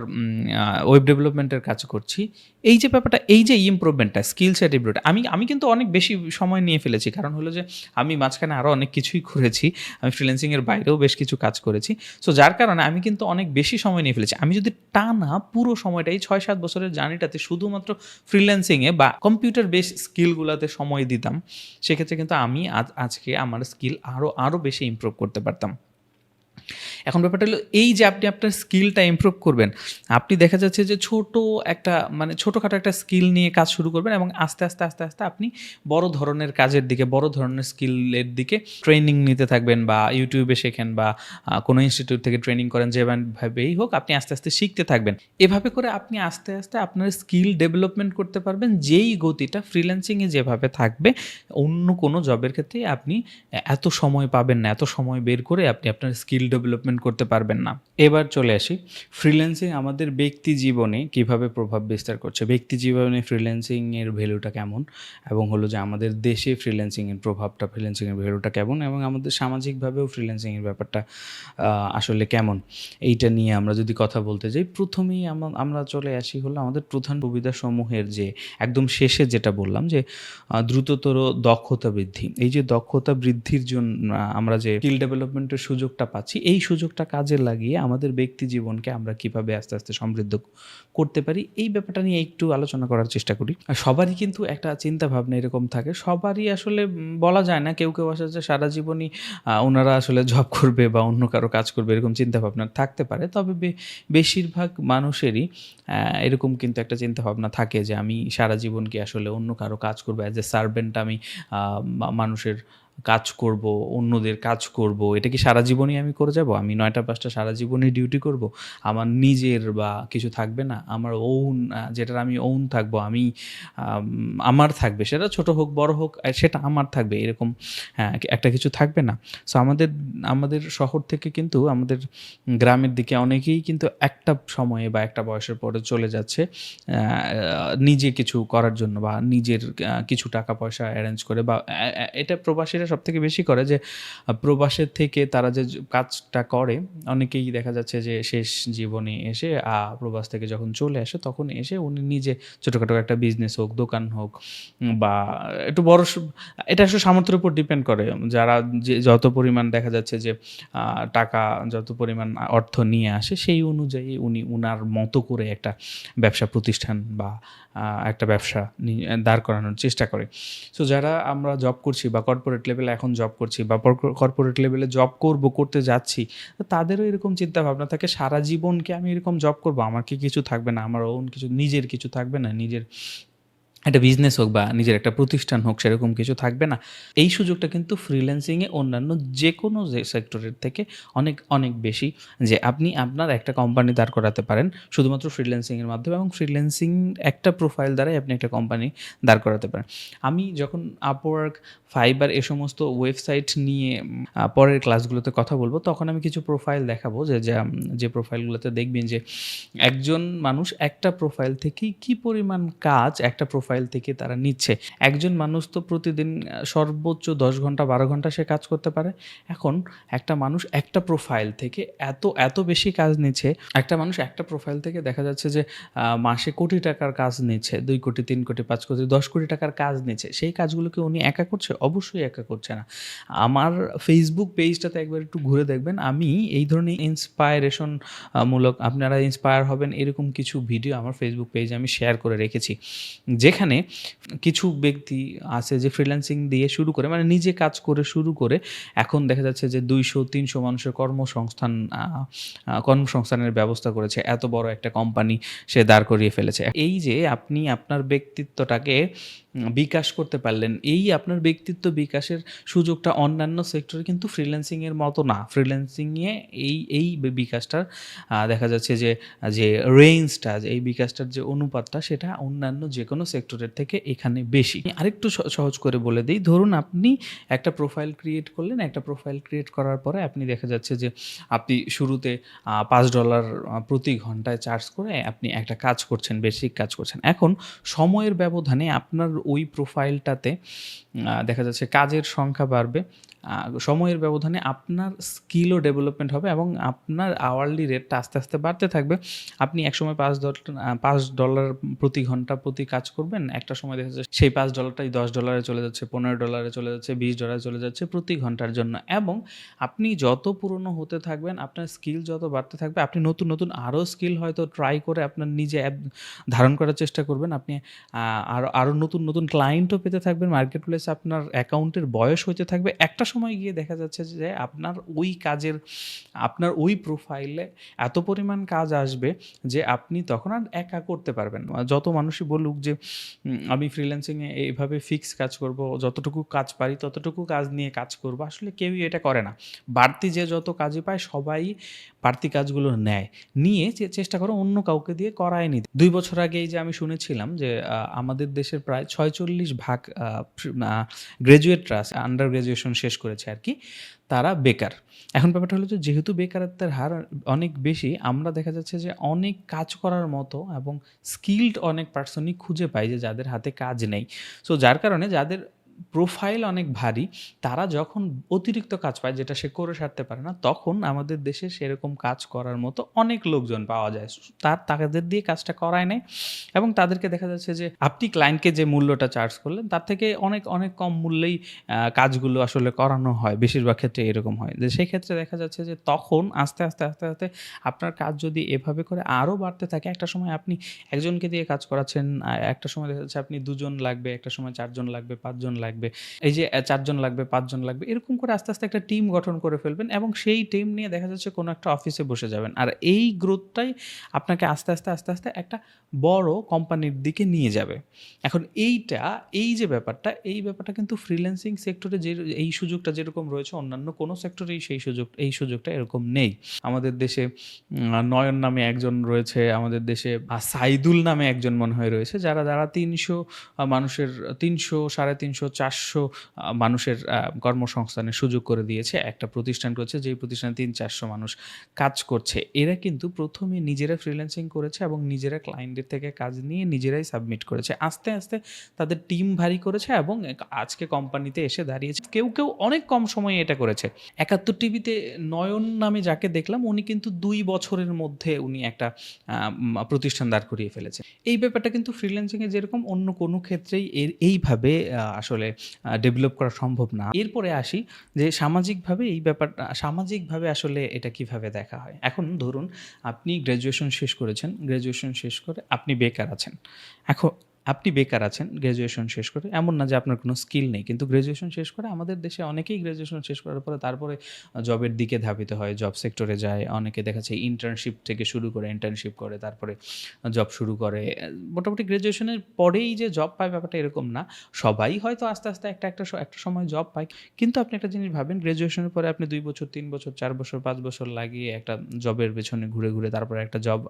ওয়েব ডেভেলপমেন্টের কাজ করছি। এই যে ব্যাপারটা, এই যে ইমপ্রুভমেন্টটা, স্কিল সেট ইমপ্রুভ, আমি কিন্তু অনেক বেশি সময় নিয়ে ফেলেছি। কারণ হলো যে আমি মাঝখানে আরও অনেক কিছুই করেছি। আমি ফ্রিল্যান্সিংয়ের বাইরেও বেশ কিছু কাজ করেছি। সো যার কারণে আমি কিন্তু অনেক বেশি সময় নিয়ে ফেলেছি। আমি যদি টানা পুরো সময়টা, এই ৬-৭ বছরের জার্নিটাতে শুধুমাত্র ফ্রিল্যান্সিংয়ে বা কম্পিউটার বেস স্কিলগুলোতে সময় দিতাম, সেক্ষেত্রে কিন্তু আমি আজকে আমার স্কিল আরও বেশি ইমপ্রুভ করতে পারতাম। এখন ব্যাপারটা হলো, এই যে আপনি আপনার স্কিলটা ইমপ্রুভ করবেন, আপনি দেখা যাচ্ছে যে ছোটোখাটো একটা স্কিল নিয়ে কাজ শুরু করবেন এবং আস্তে আস্তে আপনি বড় ধরনের কাজের দিকে, বড় ধরনের স্কিলের দিকে ট্রেনিং নিতে থাকবেন, বা ইউটিউবে শেখেন বা কোনো ইনস্টিটিউট থেকে ট্রেনিং করেন, যেভাবেই হোক আপনি আস্তে আস্তে শিখতে থাকবেন। এভাবে করে আপনি আস্তে আস্তে আপনার স্কিল ডেভেলপমেন্ট করতে পারবেন, যেই গতিটা ফ্রিল্যান্সিংয়ে যেভাবে থাকবে, অন্য কোনো জবের ক্ষেত্রে আপনি এত সময় পাবেন না, এত সময় বের করে আপনি আপনার স্কিল ডেভেলপমেন্ট করতে পারবেন না। এবার চলে আসি, ফ্রিল্যান্সিং আমাদের ব্যক্তি জীবনে কীভাবে প্রভাব বিস্তার করছে। ব্যক্তি জীবনে ফ্রিল্যান্সিংয়ের ভ্যালুটা কেমন, এবং হলো যে আমাদের দেশে ফ্রিল্যান্সিংয়ের ভ্যালুটা কেমন, এবং আমাদের সামাজিকভাবেও ফ্রিল্যান্সিংয়ের ব্যাপারটা আসলে কেমন, এইটা নিয়ে আমরা যদি কথা বলতে যাই, প্রথমেই আমরা চলে আসি হলো আমাদের প্রধান সুবিধাসমূহের যে একদম শেষে যেটা বললাম যে দ্রুততর দক্ষতা বৃদ্ধি। এই যে দক্ষতা বৃদ্ধির জন্য আমরা যে স্কিল ডেভেলপমেন্টের সুযোগটা পাচ্ছি, এই সুযোগ সুযোগটা কাজে লাগিয়ে আমাদের ব্যক্তি জীবনকে আমরা কিভাবে আস্তে, আস্তে সমৃদ্ধ করতে পারি, এই ব্যাপারটা নিয়ে একটু আলোচনা করার চেষ্টা করি। আর সবারই কিন্তু একটা চিন্তাভাবনা এরকম থাকে। সবারই আসলে বলা যায় না। কেউ আসলে যে সারা জীবনই উনারা আসলে জব করবে বা অন্য কারো কাজ করবে এরকম চিন্তাভাবনা থাকতে পারে। তবে বেশিরভাগ মানুষেরই এরকম কিন্তু একটা চিন্তাভাবনা থাকে যে আমি সারা জীবন কি আসলে অন্য কারো কাজ করব, অ্যাজ এ সার্ভেন্ট আমি মানুষের কাজ করব, অন্যদের কাজ করব। এটা কি সারা জীবনই আমি করে যাব? আমি ৯টা-৫টা সারা জীবনই ডিউটি করব? আমার নিজের বা কিছু থাকবে না? আমার ওন যেটার আমি ওন থাকবো, আমি আমার থাকবে, সেটা ছোট হোক, বড় হোক, সেটা আমার থাকবে। এরকম একটা কিছু থাকবে না? সো আমাদের শহর থেকে কিন্তু আমাদের গ্রামের দিকে অনেকেই কিন্তু একটা সময়ে বা একটা বয়সের পরে চলে যাচ্ছে নিজে কিছু করার জন্য বা নিজের কিছু টাকা পয়সা অ্যারেঞ্জ করে, বা এটা প্রবাসীরা সবথেকে বেশি করে যে প্রবাসের থেকে তারা যে কাজটা করে, অনেকেই দেখা যাচ্ছে যে শেষ জীবনে এসে প্রবাস থেকে যখন চলে আসে তখন এসে উনি নিজে ছোটোখাটো একটা বিজনেস হোক, দোকান হোক, বা একটু বড় এটা আসলে সামর্থ্যের উপর ডিপেন্ড করে। যারা যে যত পরিমাণ দেখা যাচ্ছে যে টাকা, যত পরিমাণ অর্থ নিয়ে আসে সেই অনুযায়ী উনি উনার মতো করে একটা ব্যবসা প্রতিষ্ঠান বা একটা ব্যবসা দাঁড় করানোর চেষ্টা করে। সো যারা আমরা জব করছি বা কর্পোরেট লেভেলে এখন জব করছি বা কর্পোরেট লেভেলে জব করতে যাচ্ছি, তাদেরও এরকম চিন্তাভাবনা থাকে সারা জীবন কি আমি এরকম জব করব? আমার কি কিছু থাকবে না? আমার ওন কিছু, নিজের কিছু থাকবে না? নিজের একটা বিজনেস হোক বা নিজের একটা প্রতিষ্ঠান হোক, সেরকম কিছু থাকবে না? এই সুযোগটা কিন্তু ফ্রিল্যান্সিংয়ে অন্যান্য যেকোনো সেক্টরের থেকে অনেক বেশি, যে আপনি আপনার একটা কোম্পানি দাঁড় করাতে পারেন শুধুমাত্র ফ্রিল্যান্সিংয়ের মাধ্যমে, এবং ফ্রিল্যান্সিং একটা প্রোফাইল দ্বারাই আপনি একটা কোম্পানি দাঁড় করাতে পারেন। আমি যখন আপওয়ার্ক, ফাইবার এ সমস্ত ওয়েবসাইট নিয়ে পরের ক্লাসগুলোতে কথা বলব, তখন আমি কিছু প্রোফাইল দেখাবো যে প্রোফাইলগুলোতে দেখবেন যে একজন মানুষ একটা প্রোফাইল থেকেই কী পরিমাণ কাজ একটা প্রোফাইল থেকে তারা নিচ্ছে। একজন মানুষ তো প্রতিদিন সর্বোচ্চ ১০ ঘন্টা ১২ ঘন্টা সে কাজ করতে পারে। এখন একটা মানুষ একটা প্রোফাইল থেকে এত বেশি কাজ নিচ্ছে। একটা মানুষ একটা প্রোফাইল থেকে দেখা যাচ্ছে যে মাসে কোটি টাকার কাজ নিচ্ছে। ২ কোটি, ৩ কোটি, ৫ কোটি, 10 কোটি টাকার কাজ নিচ্ছে। সেই কাজগুলোকে উনি একা করছে? অবশ্যই একা করছে না। আমার ফেসবুক পেজটাতে একবার একটু ঘুরে দেখবেন। আমি এই ধরনের ইন্সপায়ারেশন মূলক, আপনারা ইন্সপায়ার হবেন এরকম কিছু ভিডিও আমার ফেসবুক পেজে আমি শেয়ার করে রেখেছি। যেখানে কিছু ব্যক্তি আছে যে ফ্রিল্যান্সিং দিয়ে শুরু করে, মানে নিজে কাজ করে শুরু করে এখন দেখা যাচ্ছে যে ২০০-৩০০ মানুষের কর্মসংস্থানের ব্যবস্থা করেছে। এত বড় একটা কোম্পানি সে দাঁড় করিয়ে ফেলেছে। এই যে আপনি আপনার ব্যক্তিত্বটাকে বিকাশ করতে পারলেন, এই আপনার ব্যক্তিত্ব বিকাশের সুযোগটা অন্যান্য সেক্টরে কিন্তু ফ্রিল্যান্সিংয়ের মতো না। ফ্রিল্যান্সিংয়ে এই বিকাশটার দেখা যাচ্ছে যে রেঞ্জটা, এই বিকাশটার যে অনুপাতটা, সেটা অন্যান্য যেকোনো সেক্টরের থেকে এখানে বেশি। আরেকটু সহজ করে বলে দিই, ধরুন আপনি একটা প্রোফাইল ক্রিয়েট করলেন। একটা প্রোফাইল ক্রিয়েট করার পরে আপনি দেখা যাচ্ছে যে আপনি শুরুতে $5 প্রতি ঘন্টায় চার্জ করে আপনি একটা কাজ করছেন, বেসিক কাজ করছেন। এখন সময়ের ব্যবধানে আপনার ওই প্রোফাইলটাতে দেখা যাচ্ছে কাজের সংখ্যা বাড়বে। সময়ের ব্যবধানে আপনার স্কিলও ডেভেলপমেন্ট হবে এবং আপনার আওয়ারলি রেটটা আস্তে, আস্তে বাড়তে থাকবে। আপনি একসময় $5 প্রতি ঘন্টা প্রতি কাজ করবেন। একটা সময় দেখা যাচ্ছে সেই $5টাই $10 চলে যাচ্ছে, $15 চলে যাচ্ছে, $20 চলে যাচ্ছে প্রতি ঘন্টার জন্য। এবং আপনি যত পুরনো হতে থাকবেন, আপনার স্কিল যত বাড়তে থাকবে, আপনি নতুন আরও স্কিল হয়তো ট্রাই করে আপনার নিজে অ্যাপ ধারণ করার চেষ্টা করবেন। আপনি আরও নতুন ক্লায়েন্টও পেতে থাকবেন। মার্কেট প্লেসে আপনার অ্যাকাউন্টের বয়স হইতে থাকবে। একটা সময় গিয়ে দেখা যাচ্ছে যে আপনার ওই প্রোফাইলে এত পরিমাণ কাজ আসবে যে আপনি তখন আর একা করতে পারবেন না। যত মানুষই বলুক যে আমি ফ্রিল্যান্সিংয়ে এইভাবে ফিক্স কাজ করব, যতটুকু কাজ পারি ততটুকু কাজ নিয়ে কাজ করব, আসলে কেউই এটা করে না। বাড়তি যে যত কাজই পায় সবাই বাড়তি কাজগুলো নিয়ে চেষ্টা করে অন্য কাউকে দিয়ে করায় নিতে। ২ বছর আগে এই যে আমি শুনেছিলাম যে আমাদের দেশের প্রায় ৪৬% গ্র্যাজুয়েটরা আছে, আন্ডার গ্র্যাজুয়েশন শেষ করেছে আর কি, তারা বেকার। এখন ব্যাপারটা হলো যে যেহেতু বেকারত্বের হার অনেক বেশি, আমরা দেখা যাচ্ছে যে অনেক কাজ করার মতো এবং স্কিলড অনেক পার্সনই খুঁজে পাই যে যাদের হাতে কাজ নেই। সো যার কারণে যাদের প্রোফাইল অনেক ভারী, তারা যখন অতিরিক্ত কাজ পায় যেটা সে করে সারতে পারে না, তখন আমাদের দেশে সেরকম কাজ করার মতো অনেক লোকজন পাওয়া যায়। তাদের দিয়ে কাজটা করায় নেয় এবং তাদেরকে দেখা যাচ্ছে যে আপনি ক্লায়েন্টকে যে মূল্যটা চার্জ করলেন তার থেকে অনেক, অনেক কম মূল্যেই কাজগুলো আসলে করানো হয়। বেশিরভাগ ক্ষেত্রে এরকম হয়। যে সেই ক্ষেত্রে দেখা যাচ্ছে যে তখন আস্তে, আস্তে আপনার কাজ যদি এভাবে করে আরও বাড়তে থাকে, একটা সময় আপনি একজনকে দিয়ে কাজ করাচ্ছেন, একটা সময় দেখা যাচ্ছে আপনি ২ জন লাগবে, একটা সময় ৪ জন লাগবে, ৫ জন লাগবে। এই যে ৪ জন লাগবে, ৫ জন লাগবে, এরকম করে আস্তে, একটা টিম গঠন করে ফেলবেন এবং সেই টিম নিয়ে দেখা যাচ্ছে কোনো একটা অফিসে বসে যাবেন। আর এই গ্রোথটাই আপনাকে আস্তে, আস্তে একটা বড় কোম্পানির দিকে নিয়ে যাবে। এখন এই যে ব্যাপারটা, এই ব্যাপারটা কিন্তু ফ্রিল্যান্সিং সেক্টরে এই সুযোগটা যেরকম রয়েছে অন্যান্য কোনো সেক্টরেই এই সুযোগটা এরকম নেই। আমাদের দেশে নয়ন নামে একজন রয়েছে, আমাদের দেশে সাইদুল নামে একজন মনে হয় রয়েছে, যারা ৩০০ মানুষের ৩০০, ৩৫০, ৪০০ মানুষের কর্মসংস্থানের সুযোগ করে দিয়েছে। একটা প্রতিষ্ঠান রয়েছে যেই প্রতিষ্ঠানে ৩০০-৪০০ মানুষ কাজ করছে। এরা কিন্তু ১ম এ নিজেরা ফ্রিল্যান্সিং করেছে এবং নিজেরা ক্লায়েন্টের থেকে কাজ নিয়ে নিজেরাই সাবমিট করেছে। আস্তে তাদের টিম ভারী করেছে এবং আজকে কোম্পানিতে এসে দাঁড়িয়েছে। কেউ অনেক কম সময়ে এটা করেছে। ৭১ টিভিতে নয়ন নামে যাকে দেখলাম, উনি কিন্তু ২ বছরের মধ্যে উনি একটা প্রতিষ্ঠান দাঁড় করিয়ে ফেলেছে। এই ব্যাপারটা কিন্তু ফ্রিল্যান্সিংয়ে যেরকম অন্য কোনো ক্ষেত্রেই এইভাবে আসলে ডেভেলপ করা সম্ভব না। এরপরে আসি যে সামাজিকভাবে আসলে এটা কিভাবে দেখা হয়। এখন ধরুন আপনি গ্র্যাজুয়েশন শেষ করেছেন, গ্র্যাজুয়েশন শেষ করে আপনি বেকার আছেন। আপনি বেকার আছেন গ্র্যাজুয়েশন শেষ করে। এমন না যে আপনার কোনো স্কিল নেই। কিন্তু গ্র্যাজুয়েশন শেষ করে আমাদের দেশে অনেকেই গ্র্যাজুয়েশন শেষ করার পরে তারপরে জবের দিকে ধাবিত হয়, জব সেক্টরে যায়। অনেকে দেখা যাচ্ছে ইন্টার্নশিপ থেকে শুরু করে ইন্টার্নশিপ করে তারপরে জব শুরু করে। মোটামুটি গ্র্যাজুয়েশনের পরেই যে জব পায় ব্যাপারটা এরকম না। সবাই হয়তো আস্তে একটা সময় জব পায়। কিন্তু আপনি একটা জিনিস ভাবেন, গ্র্যাজুয়েশনের পরে আপনি ২ বছর, ৩ বছর, ৪ বছর, ৫ বছর লাগিয়ে একটা জবের পেছনে ঘুরে তারপরে একটা জব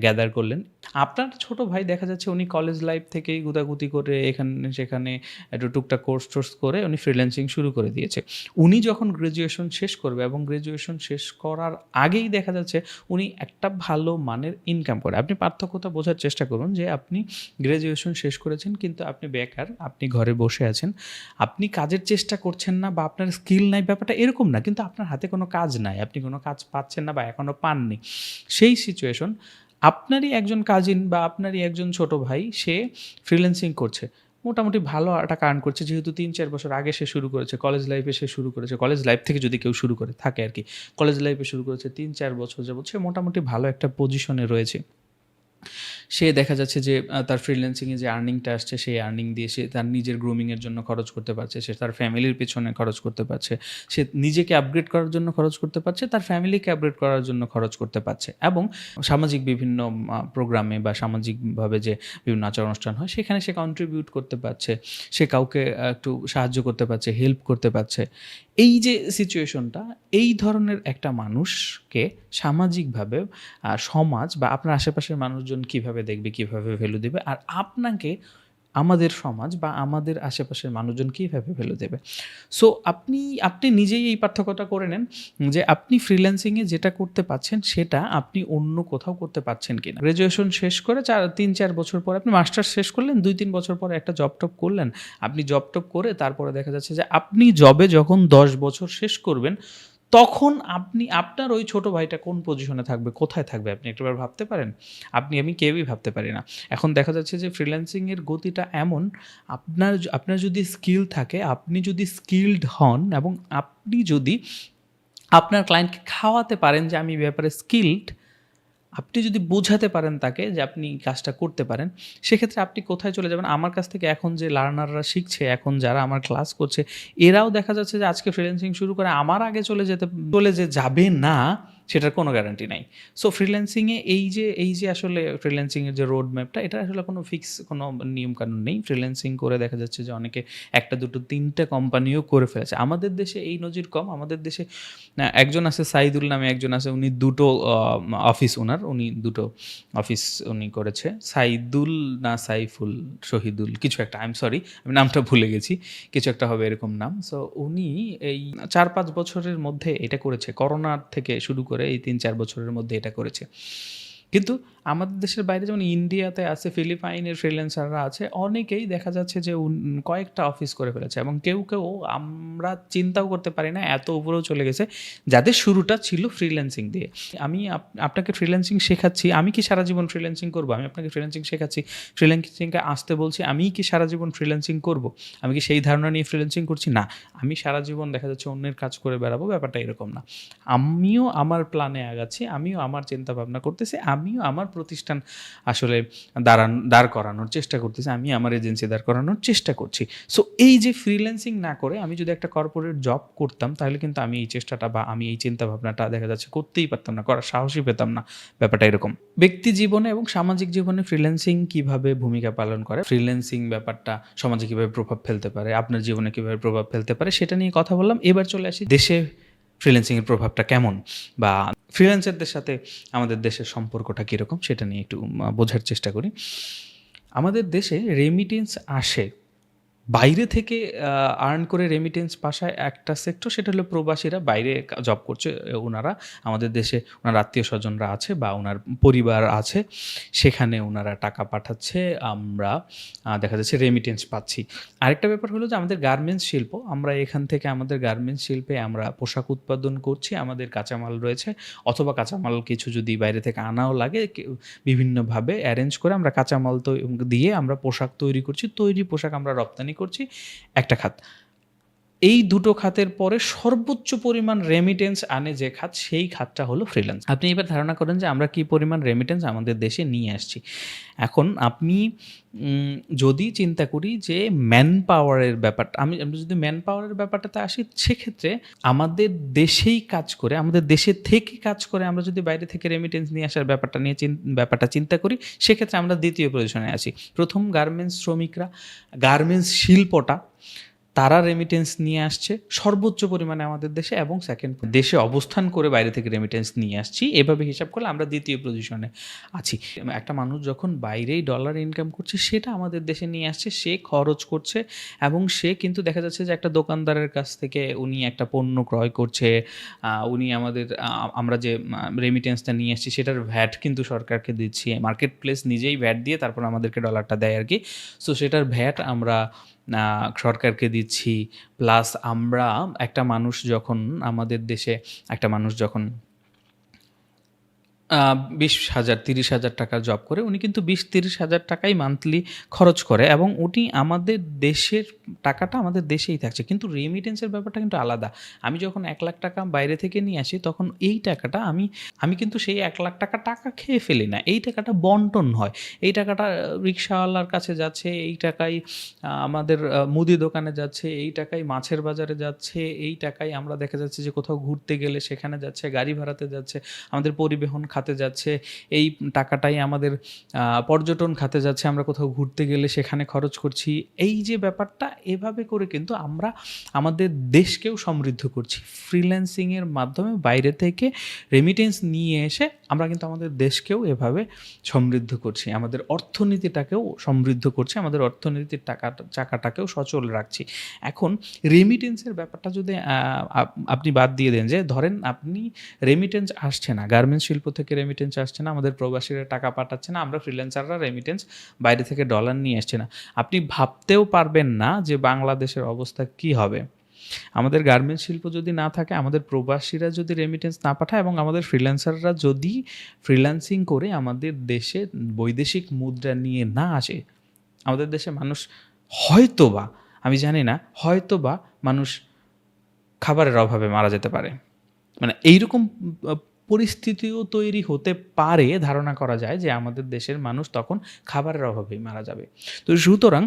গ্যাদার করলেন। আপনার ছোট ভাই দেখা যাচ্ছে উনি কলেজ লাইফ থেকেই গুতাগুতি করে এখানে সেখানে একটু টুকটাক কোর্স-টোর্স করে উনি ফ্রিল্যান্সিং শুরু করে দিয়েছে। উনি যখন গ্র্যাজুয়েশন শেষ করবে এবং গ্র্যাজুয়েশন শেষ করার আগেই দেখা যাচ্ছে উনি একটা ভালো মানের ইনকাম করে। আপনি পার্থক্যটা বোঝার চেষ্টা করুন যে আপনি গ্র্যাজুয়েশন শেষ করেছেন কিন্তু আপনি বেকার, আপনি ঘরে বসে আছেন। আপনি কাজের চেষ্টা করছেন না বা আপনার স্কিল নাই, ব্যাপারটা এরকম না। কিন্তু আপনার হাতে কোনো কাজ নাই। আপনি কোনো কাজ পাচ্ছেন না বা এখনো পাননি। সেই সিচুয়েশন আপনারই একজন কাজিন বা আপনারই একজন ছোট ভাই, সে ফ্রিল্যান্সিং করছে। মোটামুটি ভালো টাকা আর্ন করছে, যেহেতু ৩-৪ বছর আগে সে শুরু করেছে। কলেজ লাইফে সে শুরু করেছে। কলেজ লাইফ থেকে যদি কেউ শুরু করে থাকে আরকি। কলেজ লাইফে শুরু করেছে ৩-৪ বছর যাবৎ সে মোটামুটি ভালো একটা পজিশনে রয়েছে। সে দেখা যাচ্ছে যে তার ফ্রিল্যান্সিংয়ে যে আর্নিংটা আসছে সেই আর্নিং দিয়ে সে তার নিজের গ্রুমিংয়ের জন্য খরচ করতে পারছে, সে তার ফ্যামিলির পেছনে খরচ করতে পারছে, সে নিজেকে আপগ্রেড করার জন্য খরচ করতে পারছে, তার ফ্যামিলিকে আপগ্রেড করার জন্য খরচ করতে পারছে এবং সামাজিক বিভিন্ন প্রোগ্রামে বা সামাজিকভাবে যে বিভিন্ন আচার অনুষ্ঠান হয় সেখানে সে কন্ট্রিবিউট করতে পারছে, সে কাউকে একটু সাহায্য করতে পারছে, হেল্প করতে পারছে। এই যে সিচুয়েশনটা, এই ধরনের একটা মানুষকে সামাজিকভাবে সমাজ বা আপনার আশেপাশের মানুষজন কিভাবে দেখবে, কিভাবে ভ্যালু দেবে, আর আপনাকে আমাদের সমাজ বা আমাদের আশেপাশের মানুষজন কিভাবে ভ্যালু দেবে। সো আপনি নিজেই এই পার্থক্যটা করে নেন যে আপনি ফ্রিল্যান্সিংয়ে যেটা করতে পারছেন সেটা আপনি অন্য কোথাও করতে পারছেন কিনা। গ্র্যাজুয়েশন শেষ করে ৩-৪ বছর পরে আপনি মাস্টার্স শেষ করলেন, ২-৩ বছর পরে একটা জব-টব করলেন। আপনি জব-টব করে তারপরে দেখা যাচ্ছে যে আপনি জবে যখন ১০ বছর শেষ করবেন, তখন আপনার ওই ছোট ভাইটা কোন পজিশনে থাকবে, কোথায় থাকবে আপনি একটাবার ভাবতে পারেন? আমি কেউই ভাবতে পারি না। এখন দেখা যাচ্ছে যে ফ্রিল্যান্সিং এর গতিটা এমন, আপনার যদি স্কিল থাকে, আপনি যদি স্কিলড হন এবং আপনি যদি আপনার ক্লায়েন্টকে খাওয়াতে পারেন যে আমি এই ব্যাপারে স্কিলড, আপনি যদি বোঝাতে পারেন তাকে যে আপনি কাজটা করতে পারেন, সেক্ষেত্রে আপনি কোথায় চলে যাবেন? আমার কাছ থেকে এখন যে লার্নাররা শিখছে, এখন যারা আমার ক্লাস করছে, এরাও দেখা যাচ্ছে যে আজকে ফ্রিল্যান্সিং শুরু করে আমার আগে চলে যে যাবে না, সেটার কোনো গ্যারান্টি নাই। সো ফ্রিল্যান্সিংয়ে এই যে আসলে ফ্রিল্যান্সিংয়ের যে রোড ম্যাপটা, এটা আসলে কোনো ফিক্স কোনো নিয়মকানুন নেই। ফ্রিল্যান্সিং করে দেখা যাচ্ছে যে অনেকে ১ টা ২ টো ৩ টা কোম্পানিও করে ফেলেছে। আমাদের দেশে এই নজির কম। আমাদের দেশে একজন আছে সাইদুল নামে একজন আছে, উনি ২ টো অফিস উনার, উনি ২ টো অফিস উনি করেছে। সাইদুল না সাইফুল, শহীদুল কিছু একটা, আই এম সরি আমি নামটা ভুলে গেছি। কিছু একটা হবে এরকম নাম। সো উনি এই ৪-৫ বছরের মধ্যে এটা করেছে। করোনার থেকে শুরু করে এই ৩-৪ বছরের মধ্যে এটা করেছে। কিন্তু আমাদের দেশের বাইরে যেমন ইন্ডিয়াতে আছে, ফিলিপাইনের ফ্রিল্যান্সাররা আছে, অনেকেই দেখা যাচ্ছে যে কয়েকটা অফিস করে ফেলেছে এবং কেউ আমরা চিন্তাও করতে পারি না এত উপরেও চলে গেছে, যাদের শুরুটা ছিল ফ্রিল্যান্সিং দিয়ে। আমি আপনাকে ফ্রিল্যান্সিং শেখাচ্ছি, আমি কি সারা জীবন ফ্রিল্যান্সিং করবো? আমি আপনাকে ফ্রিল্যান্সিং শেখাচ্ছি, ফ্রিল্যান্সিংকে আসতে বলছি, আমি কি সারা জীবন ফ্রিল্যান্সিং করব? আমি কি সেই ধারণা নিয়ে ফ্রিল্যান্সিং করছি? না, আমি সারা জীবন দেখা যাচ্ছে অন্যের কাজ করে বেড়াবো, ব্যাপারটা এরকম না। আমিও আমার প্ল্যানে আগাচ্ছি, আমিও আমার চিন্তা ভাবনা করতেছি, আমিও আমার প্রতিষ্ঠান আসলে দাঁড় করানোর চেষ্টা করতেছি, আমি আমার এজেন্সি দাঁড় করানোর চেষ্টা করছি। সো এই যে ফ্রিল্যান্সিং না করে আমি যদি একটা কর্পোরেট জব করতাম, তাহলে কিন্তু আমি এই চেষ্টাটা বা আমি এই চিন্তা ভাবনাটা দেখা যাচ্ছে করতেই পারতাম না, করার সাহসই পেতাম না। ব্যাপারটা এরকম। ব্যক্তি জীবনে এবং সামাজিক জীবনে ফ্রিল্যান্সিং কিভাবে ভূমিকা পালন করে, ফ্রিল্যান্সিং ব্যাপারটা সমাজে কিভাবে প্রভাব ফেলতে পারে, আপনার জীবনে কিভাবে প্রভাব ফেলতে পারে, সেটা নিয়ে কথা বললাম। এবার চলে আসি দেশে ফ্রিল্যান্সিংয়ের প্রভাবটা কেমন, বা ফ্রিল্যান্সারদের সাথে আমাদের দেশের সম্পর্কটা কীরকম, সেটা নিয়ে একটু বোঝার চেষ্টা করি। আমাদের দেশে রেমিটেন্স আসে বাইরে থেকে, আর্ন করে রেমিটেন্স পাঠায় একটা সেক্টর, সেটা হলো প্রবাসীরা বাইরে জব করছে। ওনারা আমাদের দেশে ওনার আত্মীয় স্বজনরা আছে বা ওনার পরিবার আছে, সেখানে ওনারা টাকা পাঠাচ্ছে, আমরা দেখা যাচ্ছে রেমিটেন্স পাচ্ছি। আরেকটা ব্যাপার হলো যে আমাদের গার্মেন্টস শিল্প, আমরা এখান থেকে আমাদের গার্মেন্টস শিল্পে আমরা পোশাক উৎপাদন করছি, আমাদের কাঁচামাল রয়েছে, অথবা কাঁচামাল কিছু যদি বাইরে থেকে আনাও লাগে, বিভিন্নভাবে অ্যারেঞ্জ করে আমরা কাঁচামাল দিয়ে আমরা পোশাক তৈরি করছি, তৈরি পোশাক আমরা রপ্তানি করছি, একটা খাত। এই দুটো খাতের পরে সর্বোচ্চ পরিমাণ রেমিটেন্স আনে যে খাত, সেই খাতটা হলো ফ্রিল্যান্স। আপনি এবার ধারণা করেন যে আমরা কি পরিমাণ রেমিটেন্স আমাদের দেশে নিয়ে আসছি। এখন আপনি যদি চিন্তা করি যে ম্যান পাওয়ারের ব্যাপারটা, আমরা যদি ম্যান পাওয়ারের ব্যাপারটাতে আসি, সেক্ষেত্রে আমাদের দেশেই কাজ করে, আমাদের দেশে থেকে কাজ করে আমরা যদি বাইরে থেকে রেমিটেন্স নিয়ে আসার ব্যাপারটা চিন্তা করি, সেক্ষেত্রে আমরা দ্বিতীয় পজিশনে আছি। প্রথম গার্মেন্টস শ্রমিকরা, গার্মেন্টস শিল্পটা, তারা রেমিটেন্স নিয়ে আসছে সর্বোচ্চ পরিমাণে আমাদের দেশে, এবং সেকেন্ড দেশে অবস্থান করে বাইরে থেকে রেমিটেন্স নিয়ে আসছি। এভাবে হিসাব করলে আমরা দ্বিতীয় পজিশনে আছি। একটা মানুষ যখন বাইরেই ডলার ইনকাম করছে, সেটা আমাদের দেশে নিয়ে আসছে, সে খরচ করছে, এবং সে কিন্তু দেখা যাচ্ছে যে একটা দোকানদারের কাছ থেকে উনি একটা পণ্য ক্রয় করছে, উনি আমরা যে রেমিটেন্সটা নিয়ে আসছি সেটার ভ্যাট কিন্তু সরকারকে দিচ্ছি, মার্কেট প্লেস নিজেই ভ্যাট দিয়ে তারপর আমাদেরকে ডলারটা দেয় আর কি। সো সেটার ভ্যাট আমরা সরকারকে দিচ্ছি, প্লাস আমরা আমাদের দেশে একটা মানুষ যখন 20,000 30,000 টাকার জব করে, উনি কিন্তু 20-30,000 টাকাই মান্থলি খরচ করে, এবং উনি আমাদের দেশের টাকাটা আমাদের দেশেই থাকছে। কিন্তু রেমিটেন্সের ব্যাপারটা কিন্তু আলাদা। আমি যখন 1,00,000 টাকা বাইরে থেকে নিয়ে আসি, তখন এই টাকাটা আমি কিন্তু সেই 1,00,000 টাকা খেয়ে ফেলি না, এই টাকাটা বন্টন হয়। এই টাকাটা রিক্সাওয়ালার কাছে যাচ্ছে, এই টাকাই আমাদের মুদি দোকানে যাচ্ছে, এই টাকাই মাছের বাজারে যাচ্ছে, এই টাকাই আমরা দেখা যাচ্ছে যে কোথাও ঘুরতে গেলে সেখানে যাচ্ছে, গাড়ি ভাড়াতে যাচ্ছে, আমাদের পরিবহন খাতে যাচ্ছে, এই টাকাটাই আমাদের পর্যটন খাতে যাচ্ছে, আমরা কোথাও ঘুরতে গেলে সেখানে খরচ করছি। এই যে ব্যাপারটা, এভাবে করে কিন্তু আমরা আমাদের দেশকেও সমৃদ্ধ করছি। ফ্রিল্যান্সিংয়ের মাধ্যমে বাইরে থেকে রেমিটেন্স নিয়ে এসে আমরা কিন্তু আমাদের দেশকেও এভাবে সমৃদ্ধ করছি, আমাদের অর্থনীতিটাকেও সমৃদ্ধ করছি, আমাদের অর্থনীতির চাকাটাকেও সচল রাখছি। এখন রেমিটেন্সের ব্যাপারটা যদি আপনি বাদ দিয়ে দেন, যে ধরেন আপনি রেমিটেন্স আসছে না, গার্মেন্টস শিল্প থেকে রেমিটেন্স আসছে না, আমাদের প্রবাসীরা টাকা পাঠাচ্ছে না, আমরা ফ্রিল্যান্সাররা রেমিটেন্স বাইরে থেকে ডলার নিয়ে আসছে না, আপনি ভাবতেও পারবেন না যে বাংলাদেশের অবস্থা কী হবে। আমাদের গার্মেন্টস শিল্প যদি না থাকে, আমাদের প্রবাসীরা যদি রেমিটেন্স না পাঠায়, এবং আমাদের ফ্রিল্যান্সাররা যদি ফ্রিল্যান্সিং করে আমাদের দেশে বৈদেশিক মুদ্রা নিয়ে না আসে, আমাদের দেশে মানুষ হয়তোবা, আমি জানি না, হয়তোবা মানুষ খাবারের অভাবে মারা যেতে পারে। মানে এইরকম পরিস্থিতিও তৈরি হতে পারে, ধারণা করা যায় যে আমাদের দেশের মানুষ তখন খাবারের অভাবেই মারা যাবে। তো সুতরাং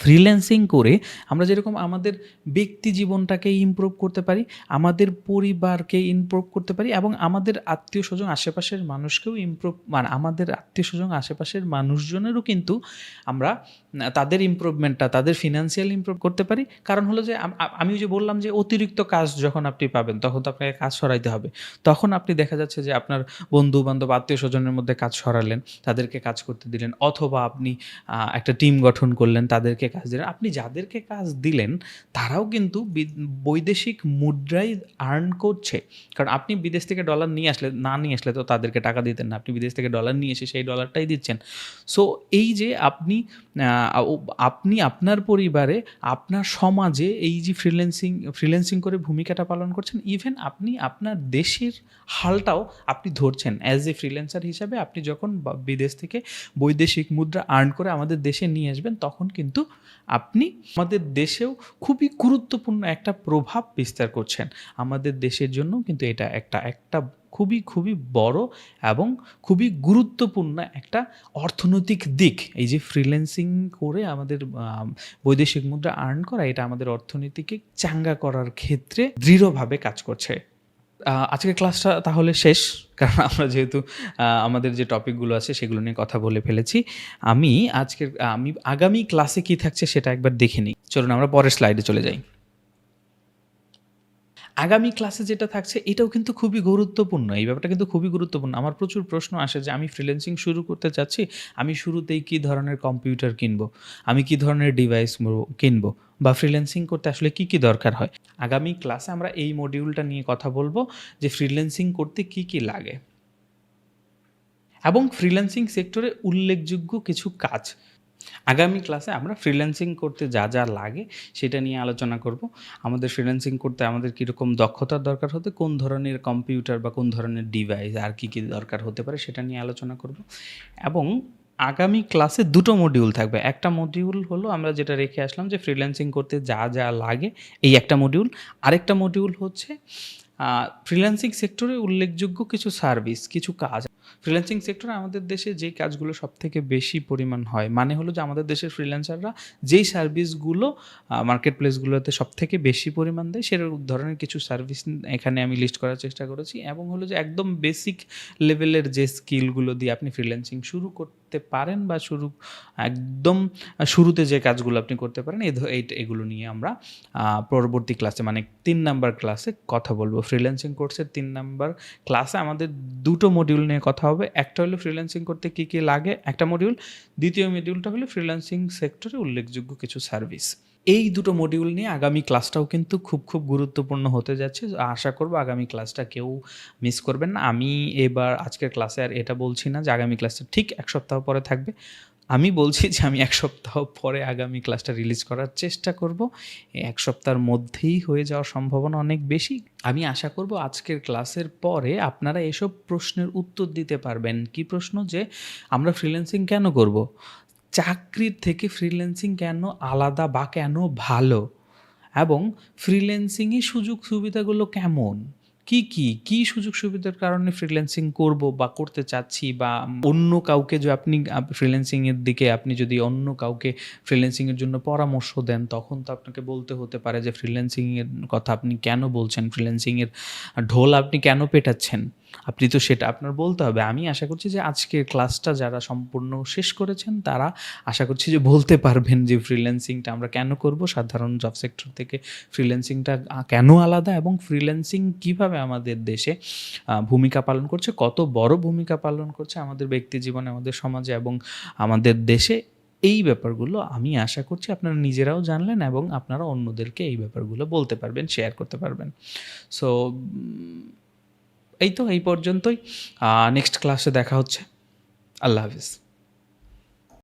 ফ্রিল্যান্সিং করে আমরা যেরকম আমাদের ব্যক্তি জীবনটাকে ইমপ্রুভ করতে পারি, আমাদের পরিবারকে ইমপ্রুভ করতে পারি, এবং আমাদের আত্মীয় স্বজন আশেপাশের মানুষকেও আমাদের আত্মীয় স্বজন আশেপাশের মানুষজনেরও কিন্তু আমরা তাদের ইমপ্রুভমেন্টটা, তাদের ফিনান্সিয়াল ইমপ্রুভ করতে পারি। কারণ হলো যে আমি ওই যে বললাম যে অতিরিক্ত কাজ যখন আপনি পাবেন তখন তো আপনাকে কাজ সরাইতে হবে। তখন আপনি দেখা যাচ্ছে যে আপনার বন্ধু-বান্ধব, আত্মীয়স্বজনের মধ্যে কাজ সরালেন, তাদেরকে কাজ করতে দিলেন, অথবা আপনি একটা টিম গঠন করলেন, তাদেরকে কাজ দিলেন। আপনি যাদেরকে কাজ দিলেন তারাও কিন্তু বৈদেশিক মুদ্রায় আর্ন করছে। কারণ আপনি বিদেশ থেকে ডলার নিয়ে আসলে তো তাদেরকে টাকা দিতেন না। আপনি বিদেশ থেকে ডলার নিয়ে এসে সেই ডলারটাই দিচ্ছেন। সো এই যে আপনি আপনার পরিবারে, আপনার সমাজে এই যে ফ্রিল্যান্সিং করে ভূমিকাটা পালন করছেন, ইভেন আপনি আপনার দেশের হালটাও আপনি ধরছেন অ্যাজ এ ফ্রিল্যান্সার হিসাবে। আপনি যখন বিদেশ থেকে বৈদেশিক মুদ্রা আর্ন করে আমাদের দেশে নিয়ে আসবেন, তখন কিন্তু আপনি আমাদের দেশেও খুবই গুরুত্বপূর্ণ একটা প্রভাব বিস্তার করছেন। আমাদের দেশের জন্য কিন্তু এটা একটা খুবই বড় এবং খুবই গুরুত্বপূর্ণ একটা অর্থনৈতিক দিক। এই যে ফ্রিল্যান্সিং করে আমাদের বৈদেশিক মুদ্রা আর্ন করা, এটা আমাদের অর্থনীতিকে চাঙ্গা করার ক্ষেত্রে দৃঢ়ভাবে কাজ করছে। আজকের ক্লাসটা তাহলে শেষ। কারণ আমরা যেহেতু আমাদের যে টপিকগুলো আছে সেগুলো নিয়ে কথা বলে ফেলেছি। আমি আগামী ক্লাসে কী থাকছে সেটা একবার দেখে নিই। চলুন আমরা পরের স্লাইডে চলে যাই। আগামী ক্লাসে যেটা থাকছে এটাও কিন্তু খুবই গুরুত্বপূর্ণ। এই ব্যাপারটা কিন্তু খুবই গুরুত্বপূর্ণ। আমার প্রচুর প্রশ্ন আসে যে আমি ফ্রিল্যান্সিং শুরু করতে চাচ্ছি, আমি শুরুতেই কী ধরনের কম্পিউটার কিনবো? আমি কী ধরনের ডিভাইস কিনবো? বা ফ্রিল্যান্সিং করতে আসলে কী দরকার হয়? আগামী ক্লাসে আমরা এই মডিউলটা নিয়ে কথা বলবো যে ফ্রিল্যান্সিং করতে কী লাগে? এবং ফ্রিল্যান্সিং সেক্টরে উল্লেখযোগ্য কিছু কাজ। আগামী ক্লাসে আমরা ফ্রিল্যান্সিং করতে যা লাগে সেটা নিয়ে আলোচনা করব। আমাদের ফ্রিল্যান্সিং করতে আমাদের কীরকম দক্ষতার দরকার হতে, কোন ধরনের কম্পিউটার বা কোন ধরনের ডিভাইস আর কী দরকার হতে পারে সেটা নিয়ে আলোচনা করব। এবং আগামী ক্লাসে ২ টো মডিউল থাকবে। একটা মডিউল হলো আমরা যেটা রেখে আসলাম যে ফ্রিল্যান্সিং করতে যা লাগে, এই একটা মডিউল। আরেকটা মডিউল হচ্ছে ফ্রিল্যান্সিং সেক্টরে উল্লেখযোগ্য কিছু সার্ভিস, কিছু কাজ। ফ্রিল্যান্সিং সেক্টরে আমাদের দেশে যেই কাজগুলো সবথেকে বেশি পরিমাণ হয়, মানে হলো যে আমাদের দেশের ফ্রিল্যান্সাররা যেই সার্ভিসগুলো মার্কেট প্লেসগুলোতে সবথেকে বেশি পরিমাণ দেয়, সেরকম ধরনের কিছু সার্ভিস এখানে আমি লিস্ট করার চেষ্টা করেছি। এবং হলো যে একদম বেসিক লেভেলের যে স্কিলগুলো দিয়ে আপনি ফ্রিল্যান্সিং শুরু করতে পারেন, বা একদম শুরুতে যে কাজগুলো আপনি করতে পারেন, এগুলো নিয়ে আমরা পরবর্তী ক্লাসে, মানে ৩ নাম্বার ক্লাসে কথা বলবো। ফ্রিল্যান্সিং কোর্সের ৩ নাম্বার ক্লাসে আমাদের ২ টো মডিউল নিয়ে কথা হবে। একটা হলো ফ্রিল্যান্সিং করতে কী লাগে, একটা মডিউল। দ্বিতীয় মডিউলটা হলো ফ্রিল্যান্সিং সেক্টরে উল্লেখযোগ্য কিছু সার্ভিস। এই ২ টো মডিউল নিয়ে আগামী ক্লাসটাও কিন্তু খুব গুরুত্বপূর্ণ হতে যাচ্ছে। আশা করব আগামী ক্লাসটা কেউ মিস করবেন না। আমি এবার আজকের ক্লাসে আর এটা বলছি না যে আগামী ক্লাসটা ঠিক ১ সপ্তাহ পরে থাকবে। আমি বলছি যে আমি ১ সপ্তাহ পরে আগামী ক্লাসটা রিলিজ করার চেষ্টা করব। ১ সপ্তাহের মধ্যেই হয়ে যাওয়ার সম্ভাবনা অনেক বেশি। আমি আশা করব আজকের ক্লাসের পরে আপনারা এসব প্রশ্নের উত্তর দিতে পারবেন। কী প্রশ্ন? যে আমরা ফ্রিল্যান্সিং কেন করব? চাকরির থেকে ফ্রিল্যান্সিং কেন আলাদা বা কেন ভালো? এবং ফ্রিল্যান্সিংয়ে সুযোগ সুবিধাগুলো কেমন? কি সুযোগ সুবিধার কারণে ফ্রিল্যান্সিং করব বা করতে চাচ্ছি, বা অন্য কাউকে যে আপনি ফ্রিল্যান্সিংয়ের দিকে আপনি যদি অন্য কাউকে ফ্রিল্যান্সিংয়ের জন্য পরামর্শ দেন, তখন তো আপনাকে বলতে হতে পারে যে ফ্রিল্যান্সিংয়ের কথা আপনি কেন বলছেন? ফ্রিল্যান্সিংয়ের ঢোল আপনি কেন পেটাচ্ছেন? আপনি তো সেটা আপনার বলতে হবে। আমি আশা করছি যে আজকের ক্লাসটা যারা সম্পূর্ণ শেষ করেছেন, তারা আশা করছি যে বলতে পারবেন যে ফ্রিল্যান্সিংটা আমরা কেন করব, সাধারণ জব সেক্টর থেকে ফ্রিল্যান্সিংটা কেন আলাদা, এবং ফ্রিল্যান্সিং কীভাবে আমাদের দেশে ভূমিকা পালন করছে, কত বড় ভূমিকা পালন করছে আমাদের ব্যক্তি জীবনে, আমাদের সমাজে এবং আমাদের দেশে। এই ব্যাপারগুলো আমি আশা করছি আপনারা নিজেরাও জানলেন এবং আপনারা অন্যদেরকে এই ব্যাপারগুলো বলতে পারবেন, শেয়ার করতে পারবেন। সো এই পর্যন্তই। নেক্সট ক্লাসে দেখা হচ্ছে। আল্লাহ হাফিজ।